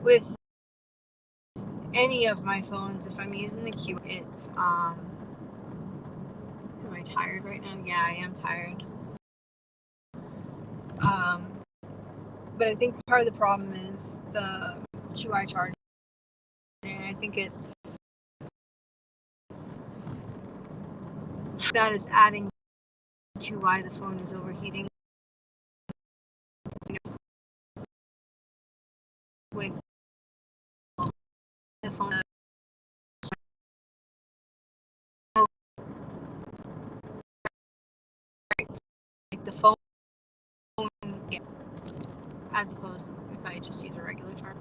with any of my phones, if I'm using the Q, it's am I tired right now? Yeah, I am tired. But I think part of the problem is the QI charging. I think it's that is adding to why the phone is overheating. With the phone, like the phone, yeah, as opposed to if I just use a regular charger.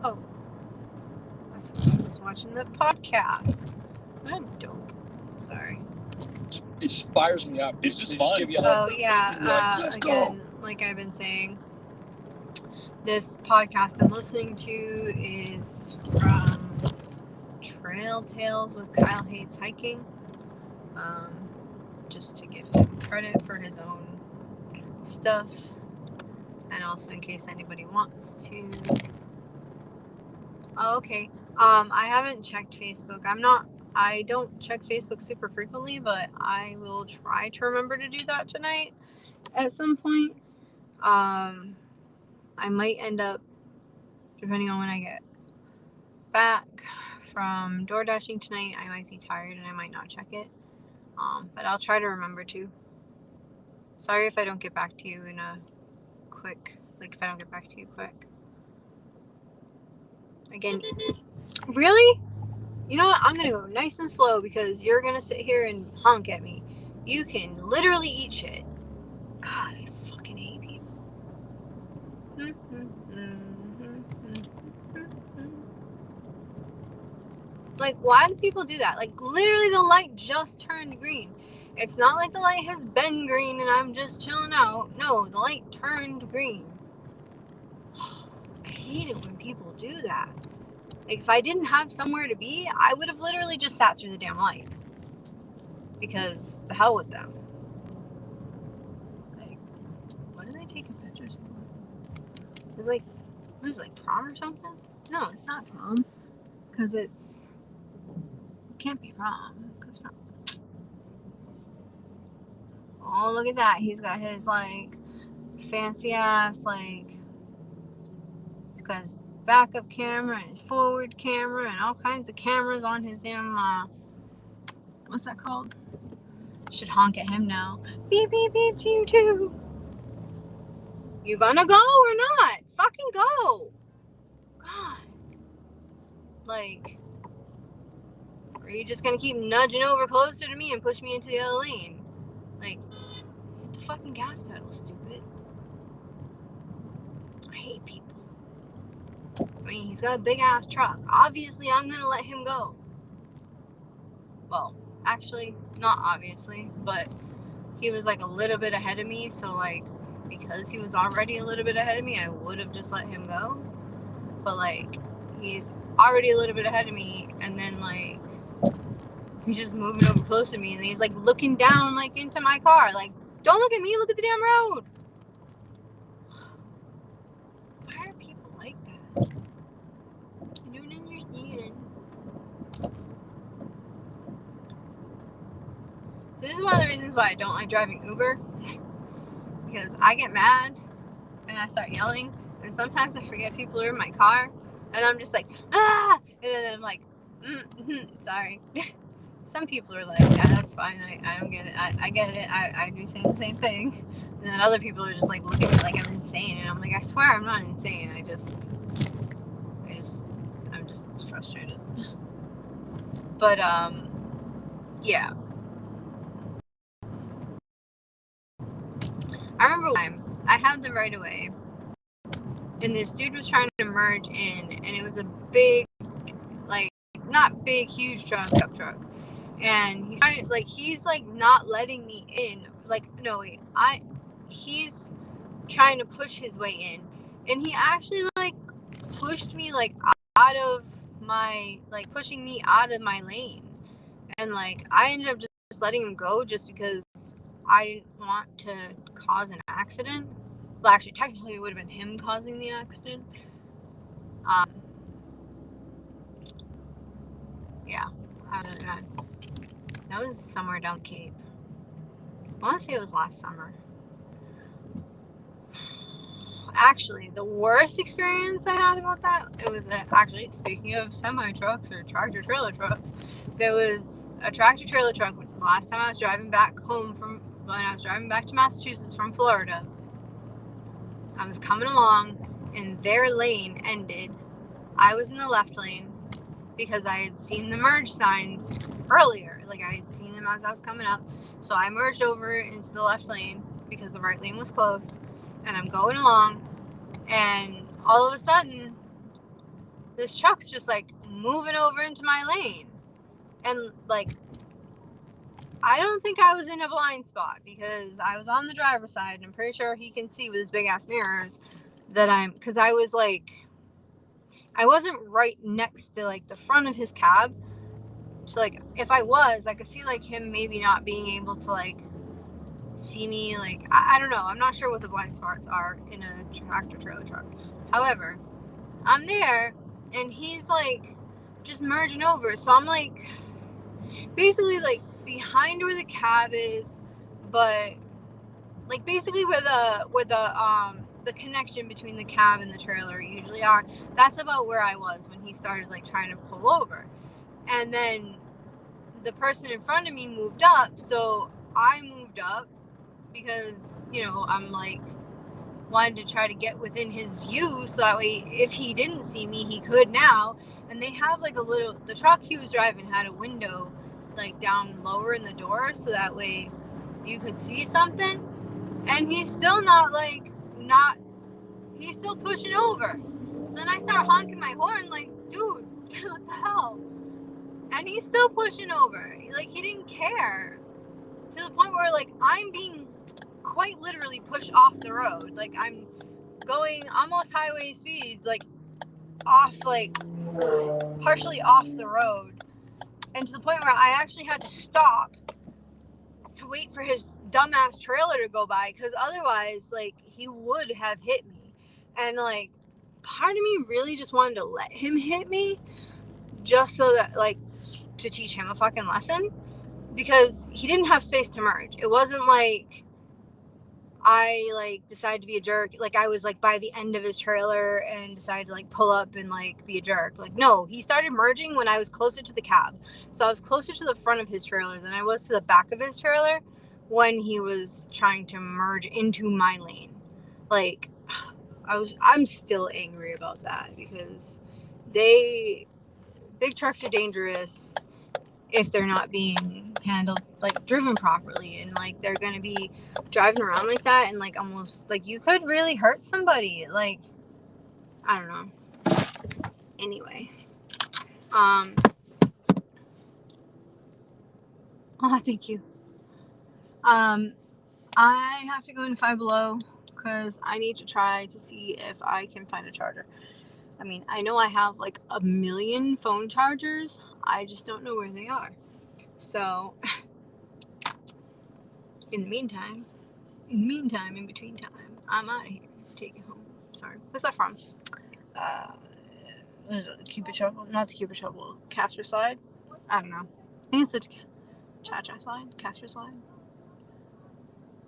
Oh, I was watching the podcast. I'm dope. Sorry. It just fires me up. It's just They fun. give you Oh yeah. let's Again, like I've been saying, this podcast I'm listening to is from Trail Tales with Kyle Hates Hiking. Just to give him credit for his own stuff, and also in case anybody wants to. Oh, okay. I haven't checked Facebook. I don't check Facebook super frequently, but I will try to remember to do that tonight at some point. I might end up, depending on when I get back from door dashing tonight, I might be tired and I might not check it. But I'll try to remember to. Sorry if I don't get back to you in a quick, if I don't get back to you quick. Again, really? You know what? I'm gonna go nice and slow because you're gonna sit here and honk at me. You can literally eat shit. God, I fucking hate people. Like, why do people do that? Like, literally the light just turned green. It's not like the light has been green and I'm just chilling out. No, the light turned green. I hate it when people do that. Like, if I didn't have somewhere to be, I would have literally just sat through the damn light. Because the hell with them. Like, what are they taking pictures for? It's like, what is it, like prom or something? No, it's not prom. Because it can't be prom. Oh, look at that. He's got his, like, fancy ass, like, he's got his backup camera and his forward camera and all kinds of cameras on his damn, what's that called? Should honk at him now. Beep, beep, beep, you too. You gonna go or not? Fucking go. God. Like, are you just gonna keep nudging over closer to me and push me into the other lane? Like, hit the fucking gas pedal, stupid. I hate people. I mean, he's got a big ass truck. Obviously, I'm gonna let him go. Well, actually, not obviously, but he was like a little bit ahead of me, so like, because he was already a little bit ahead of me, I would have just let him go. But like, he's already a little bit ahead of me, and then like, he's just moving over close to me, and he's like looking down like into my car, like, don't look at me, look at the damn road. Why are people like that? I don't understand. So this is one of the reasons why I don't like driving Uber, because I get mad and I start yelling And sometimes I forget people are in my car, and I'm just like, ah! And then I'm like, sorry. Some people are like, yeah, that's fine. I don't get it. I get it. I'd be saying the same thing. And then other people are just like looking at me like I'm insane. And I'm like, I swear I'm not insane. I'm just frustrated. But, yeah. I remember one time I had the right of way, and this dude was trying to merge in, and it was a big, like, not big, huge truck, pickup truck. And he's trying, like, he's like not letting me in. Like, no, wait, he's trying to push his way in, and he actually like pushed me like out of my, like, pushing me out of my lane. And like I ended up just letting him go just because I didn't want to cause an accident. Well, actually, technically it would have been him causing the accident. Yeah, I don't know. That was somewhere down the Cape. I want to say it was last summer. Actually, the worst experience I had about that, it was actually, speaking of semi trucks or tractor trailer trucks, there was a tractor trailer truck last time I was driving back home from, when I was driving back to Massachusetts from Florida. I was coming along and their lane ended. I was in the left lane because I had seen the merge signs earlier. Like, I had seen them as I was coming up. So I merged over into the left lane because the right lane was closed. And I'm going along, and all of a sudden, this truck's just like moving over into my lane. And like, I don't think I was in a blind spot because I was on the driver's side, and I'm pretty sure he can see with his big ass mirrors that because I was like, I wasn't right next to like the front of his cab. So like, if I was, I could see like him maybe not being able to like see me. Like, I don't know. I'm not sure what the blind spots are in a tractor trailer truck. However, I'm there and he's like just merging over. So I'm like basically like behind where the cab is, but like basically where the connection between the cab and the trailer usually are. That's about where I was when he started like trying to pull over. And then the person in front of me moved up, so I moved up because, you know, I'm like wanted to try to get within his view so that way if he didn't see me he could now. And they have like the truck he was driving had a window like down lower in the door so that way you could see something. And he's still he's still pushing over. So then I start honking my horn like, dude, what the hell? And he's still pushing over. Like, he didn't care. To the point where like I'm being quite literally pushed off the road. Like, I'm going almost highway speeds, like off, like partially off the road. And to the point where I actually had to stop to wait for his dumbass trailer to go by, because otherwise like he would have hit me. And like part of me really just wanted to let him hit me just so that, like, to teach him a fucking lesson, because he didn't have space to merge. It wasn't like I like decided to be a jerk. Like, I was like by the end of his trailer and decided to like pull up and like be a jerk. Like, no, he started merging when I was closer to the cab. So I was closer to the front of his trailer than I was to the back of his trailer when he was trying to merge into my lane. Like, I'm still angry about that because big trucks are dangerous if they're not being handled, like driven properly, and like they're gonna be driving around like that, and like almost like you could really hurt somebody. Like, I don't know. Anyway, oh, thank you. I have to go in Five Below because I need to try to see if I can find a charger. I mean, I know I have like a million phone chargers, I just don't know where they are. So in between time, I'm out of here. Take it home. Sorry. What's that from? What is it? Cupid Shuffle? Not the Cupid Shuffle. Casper Slide? I don't know. I think it's the Cha Cha Slide? Casper Slide?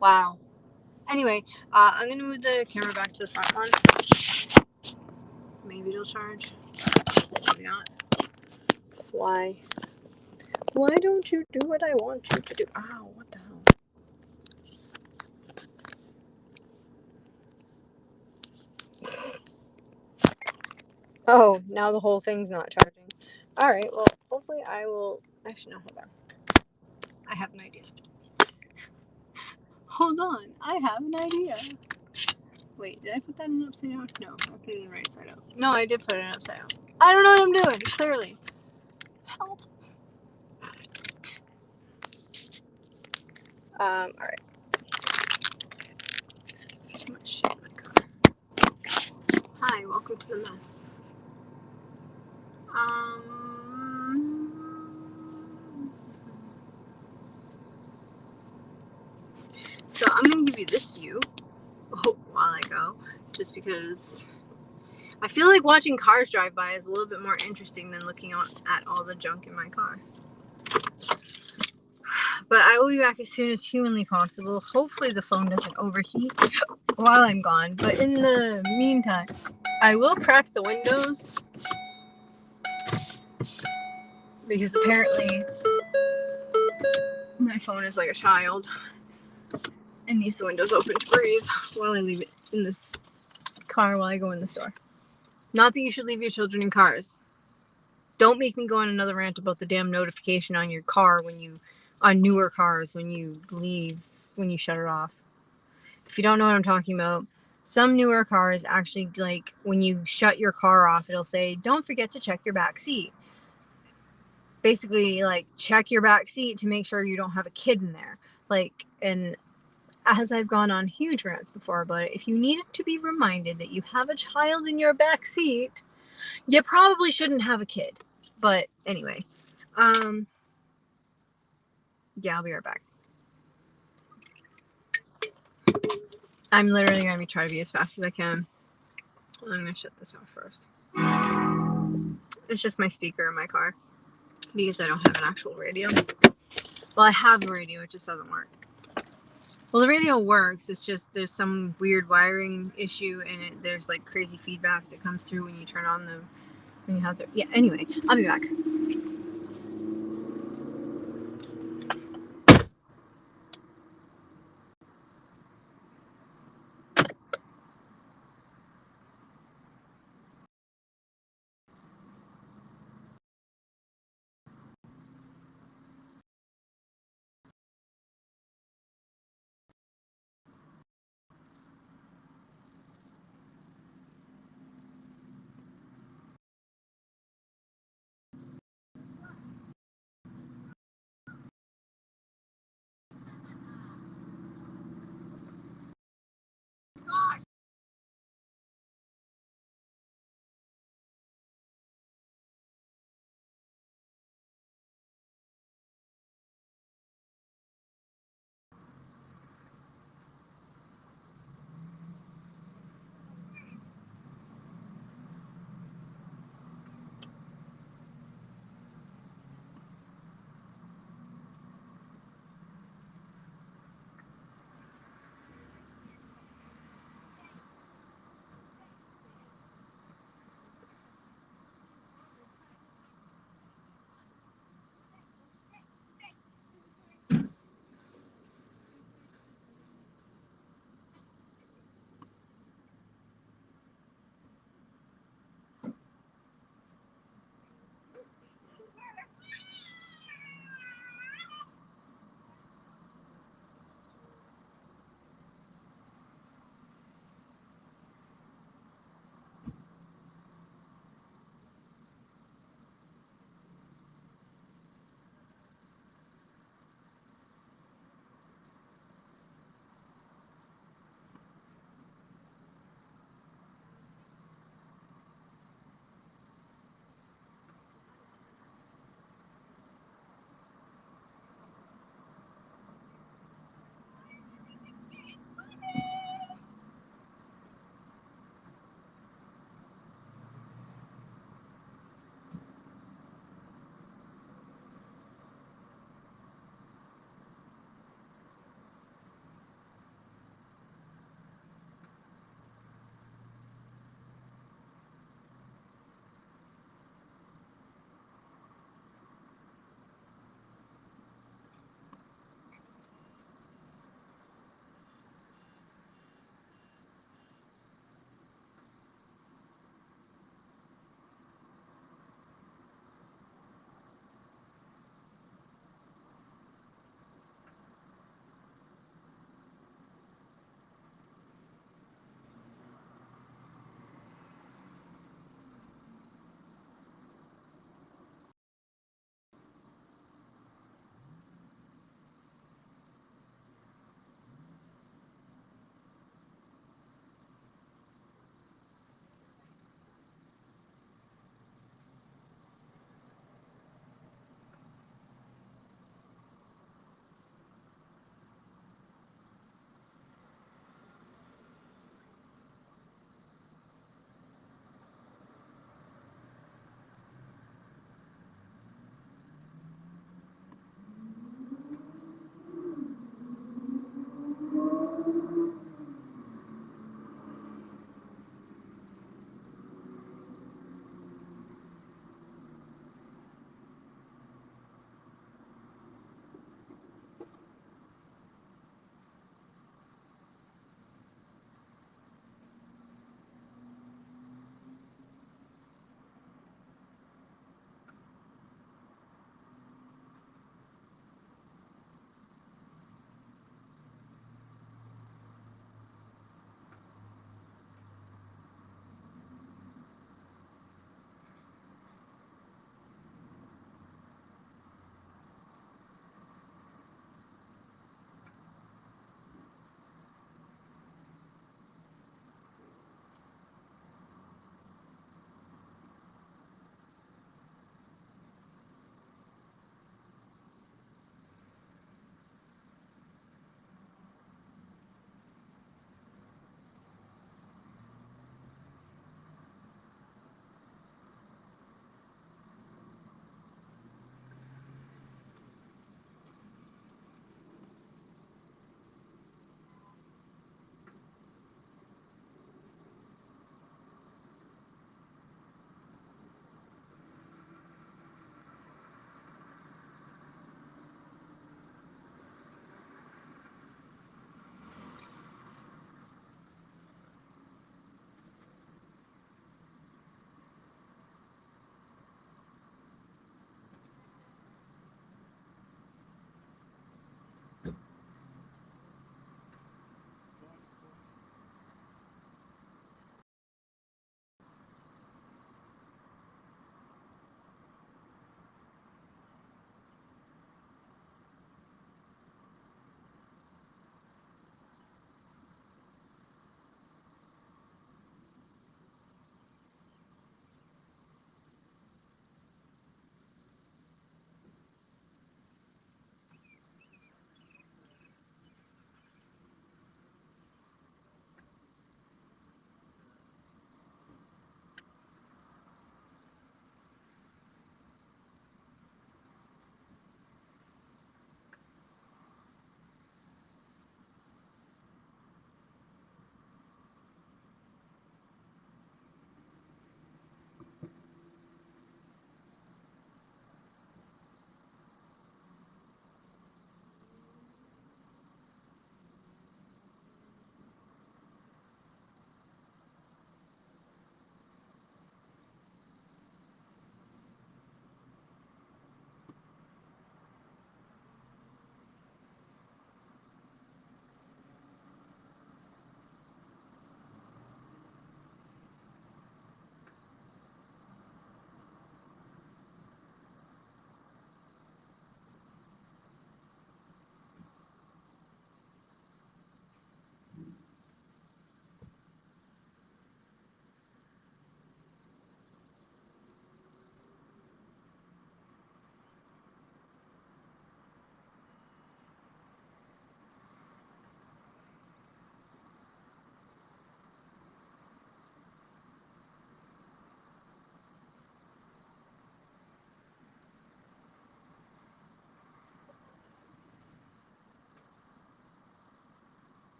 Wow. Anyway, I'm gonna move the camera back to the front one. Maybe it'll charge. Maybe not. Why? Why don't you do what I want you to do? Ow, what the hell? Oh, now the whole thing's not charging. Alright, well, hopefully I will... Actually, no, hold on. I have an idea. Hold on, I have an idea. Wait, did I put that in upside down? No, I put it in right side up. No, I did put it in upside down. I don't know what I'm doing, clearly. Help. Alright. Too much shit in my car. Hi, welcome to the mess. So I'm gonna give you this view while I go, just because I feel like watching cars drive by is a little bit more interesting than looking at all the junk in my car. But I will be back as soon as humanly possible. Hopefully the phone doesn't overheat while I'm gone. But in the meantime, I will crack the windows because apparently my phone is like a child and needs the windows open to breathe while I leave it in the car while I go in the store. Not that you should leave your children in cars. Don't make me go on another rant about the damn notification on your car on newer cars when you shut it off. If you don't know what I'm talking about, some newer cars actually, like, when you shut your car off, it'll say, don't forget to check your back seat. Basically, like, check your back seat to make sure you don't have a kid in there. Like, and as I've gone on huge rants before about it, if you needed to be reminded that you have a child in your back seat, you probably shouldn't have a kid. But anyway, yeah, I'll be right back. I'm literally going to be trying to be as fast as I can. I'm going to shut this off first. It's just my speaker in my car because I don't have an actual radio. Well, I have a radio, it just doesn't work. Well, the radio works, it's just there's some weird wiring issue and there's like crazy feedback that comes through when you turn on when you have the... Yeah, anyway, I'll be back.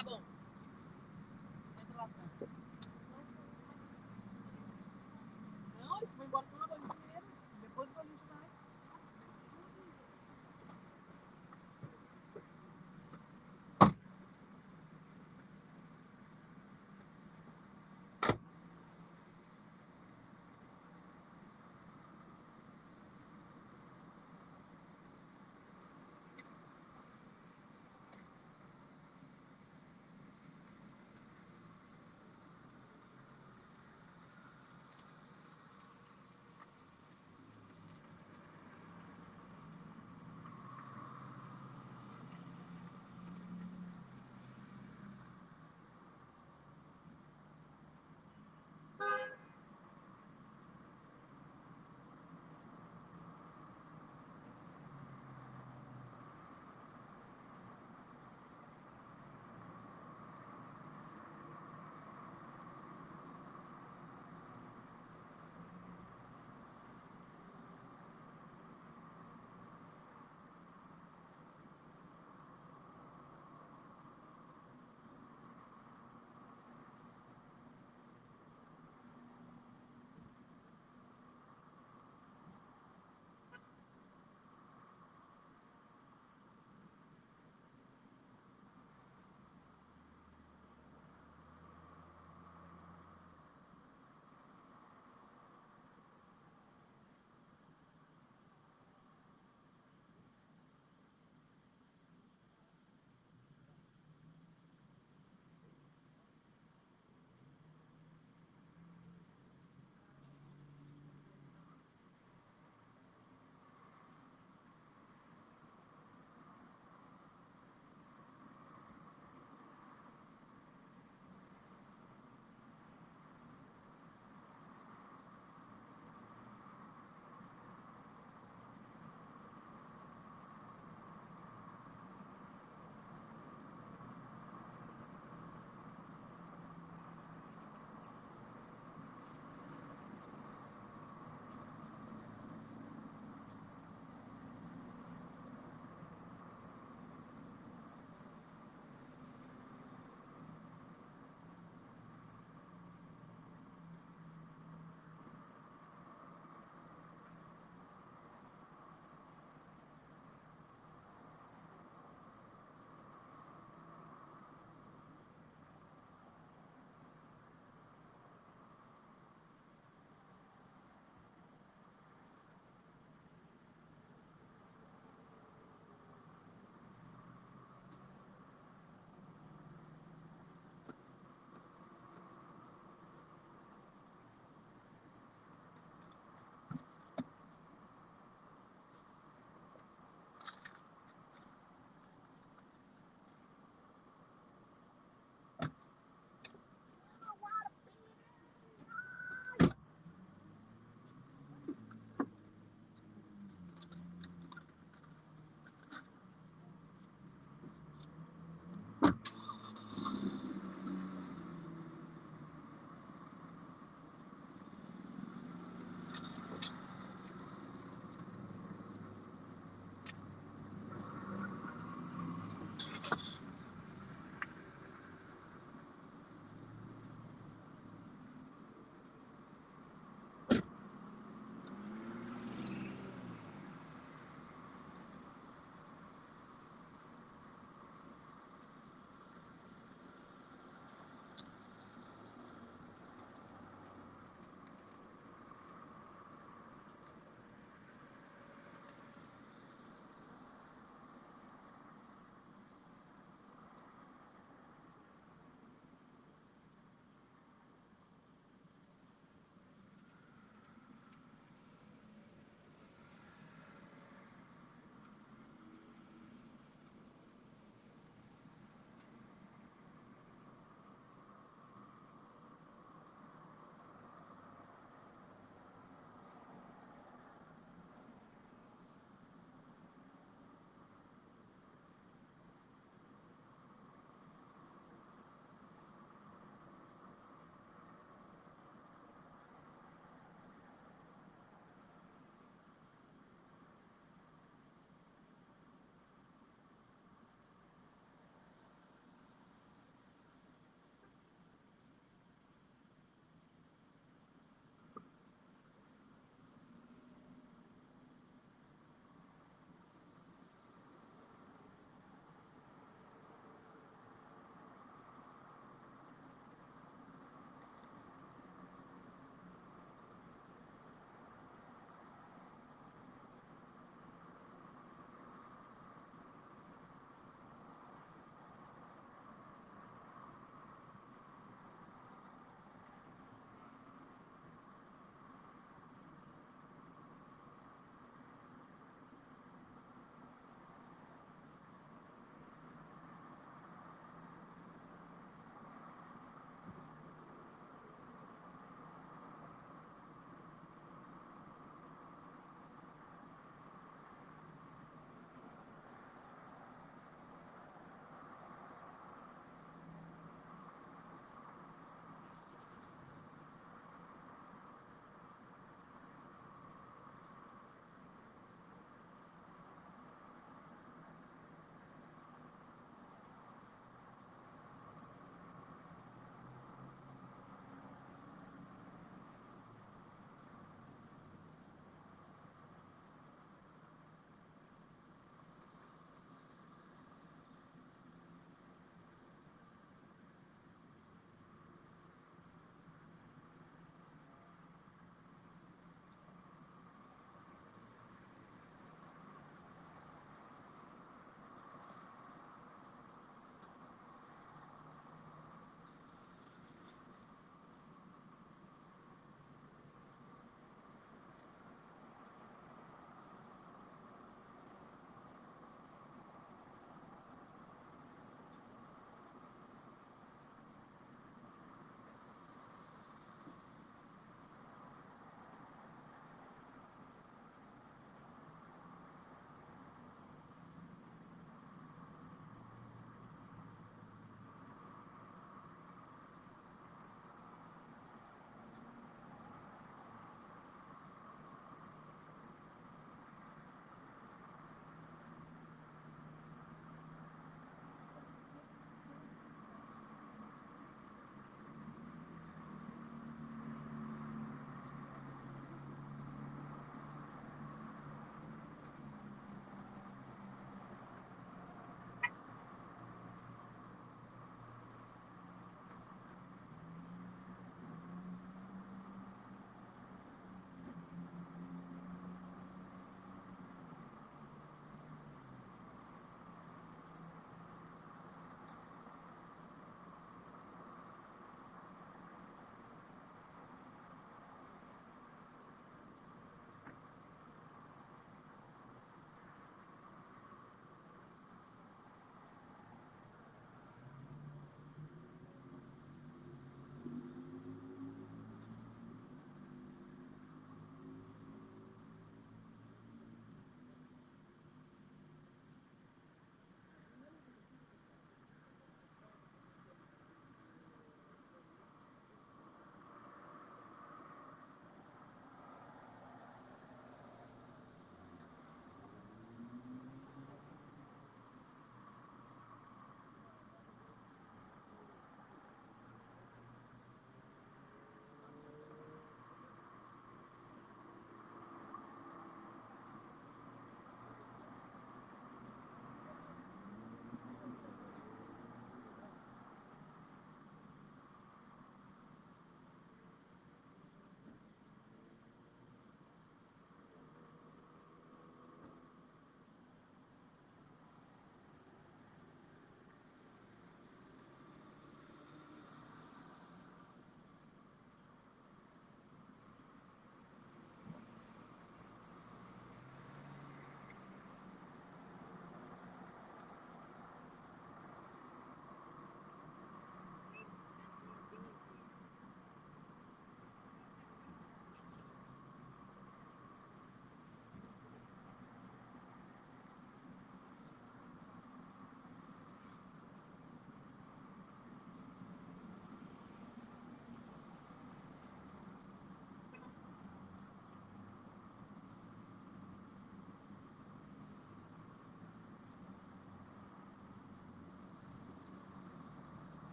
Kaboom.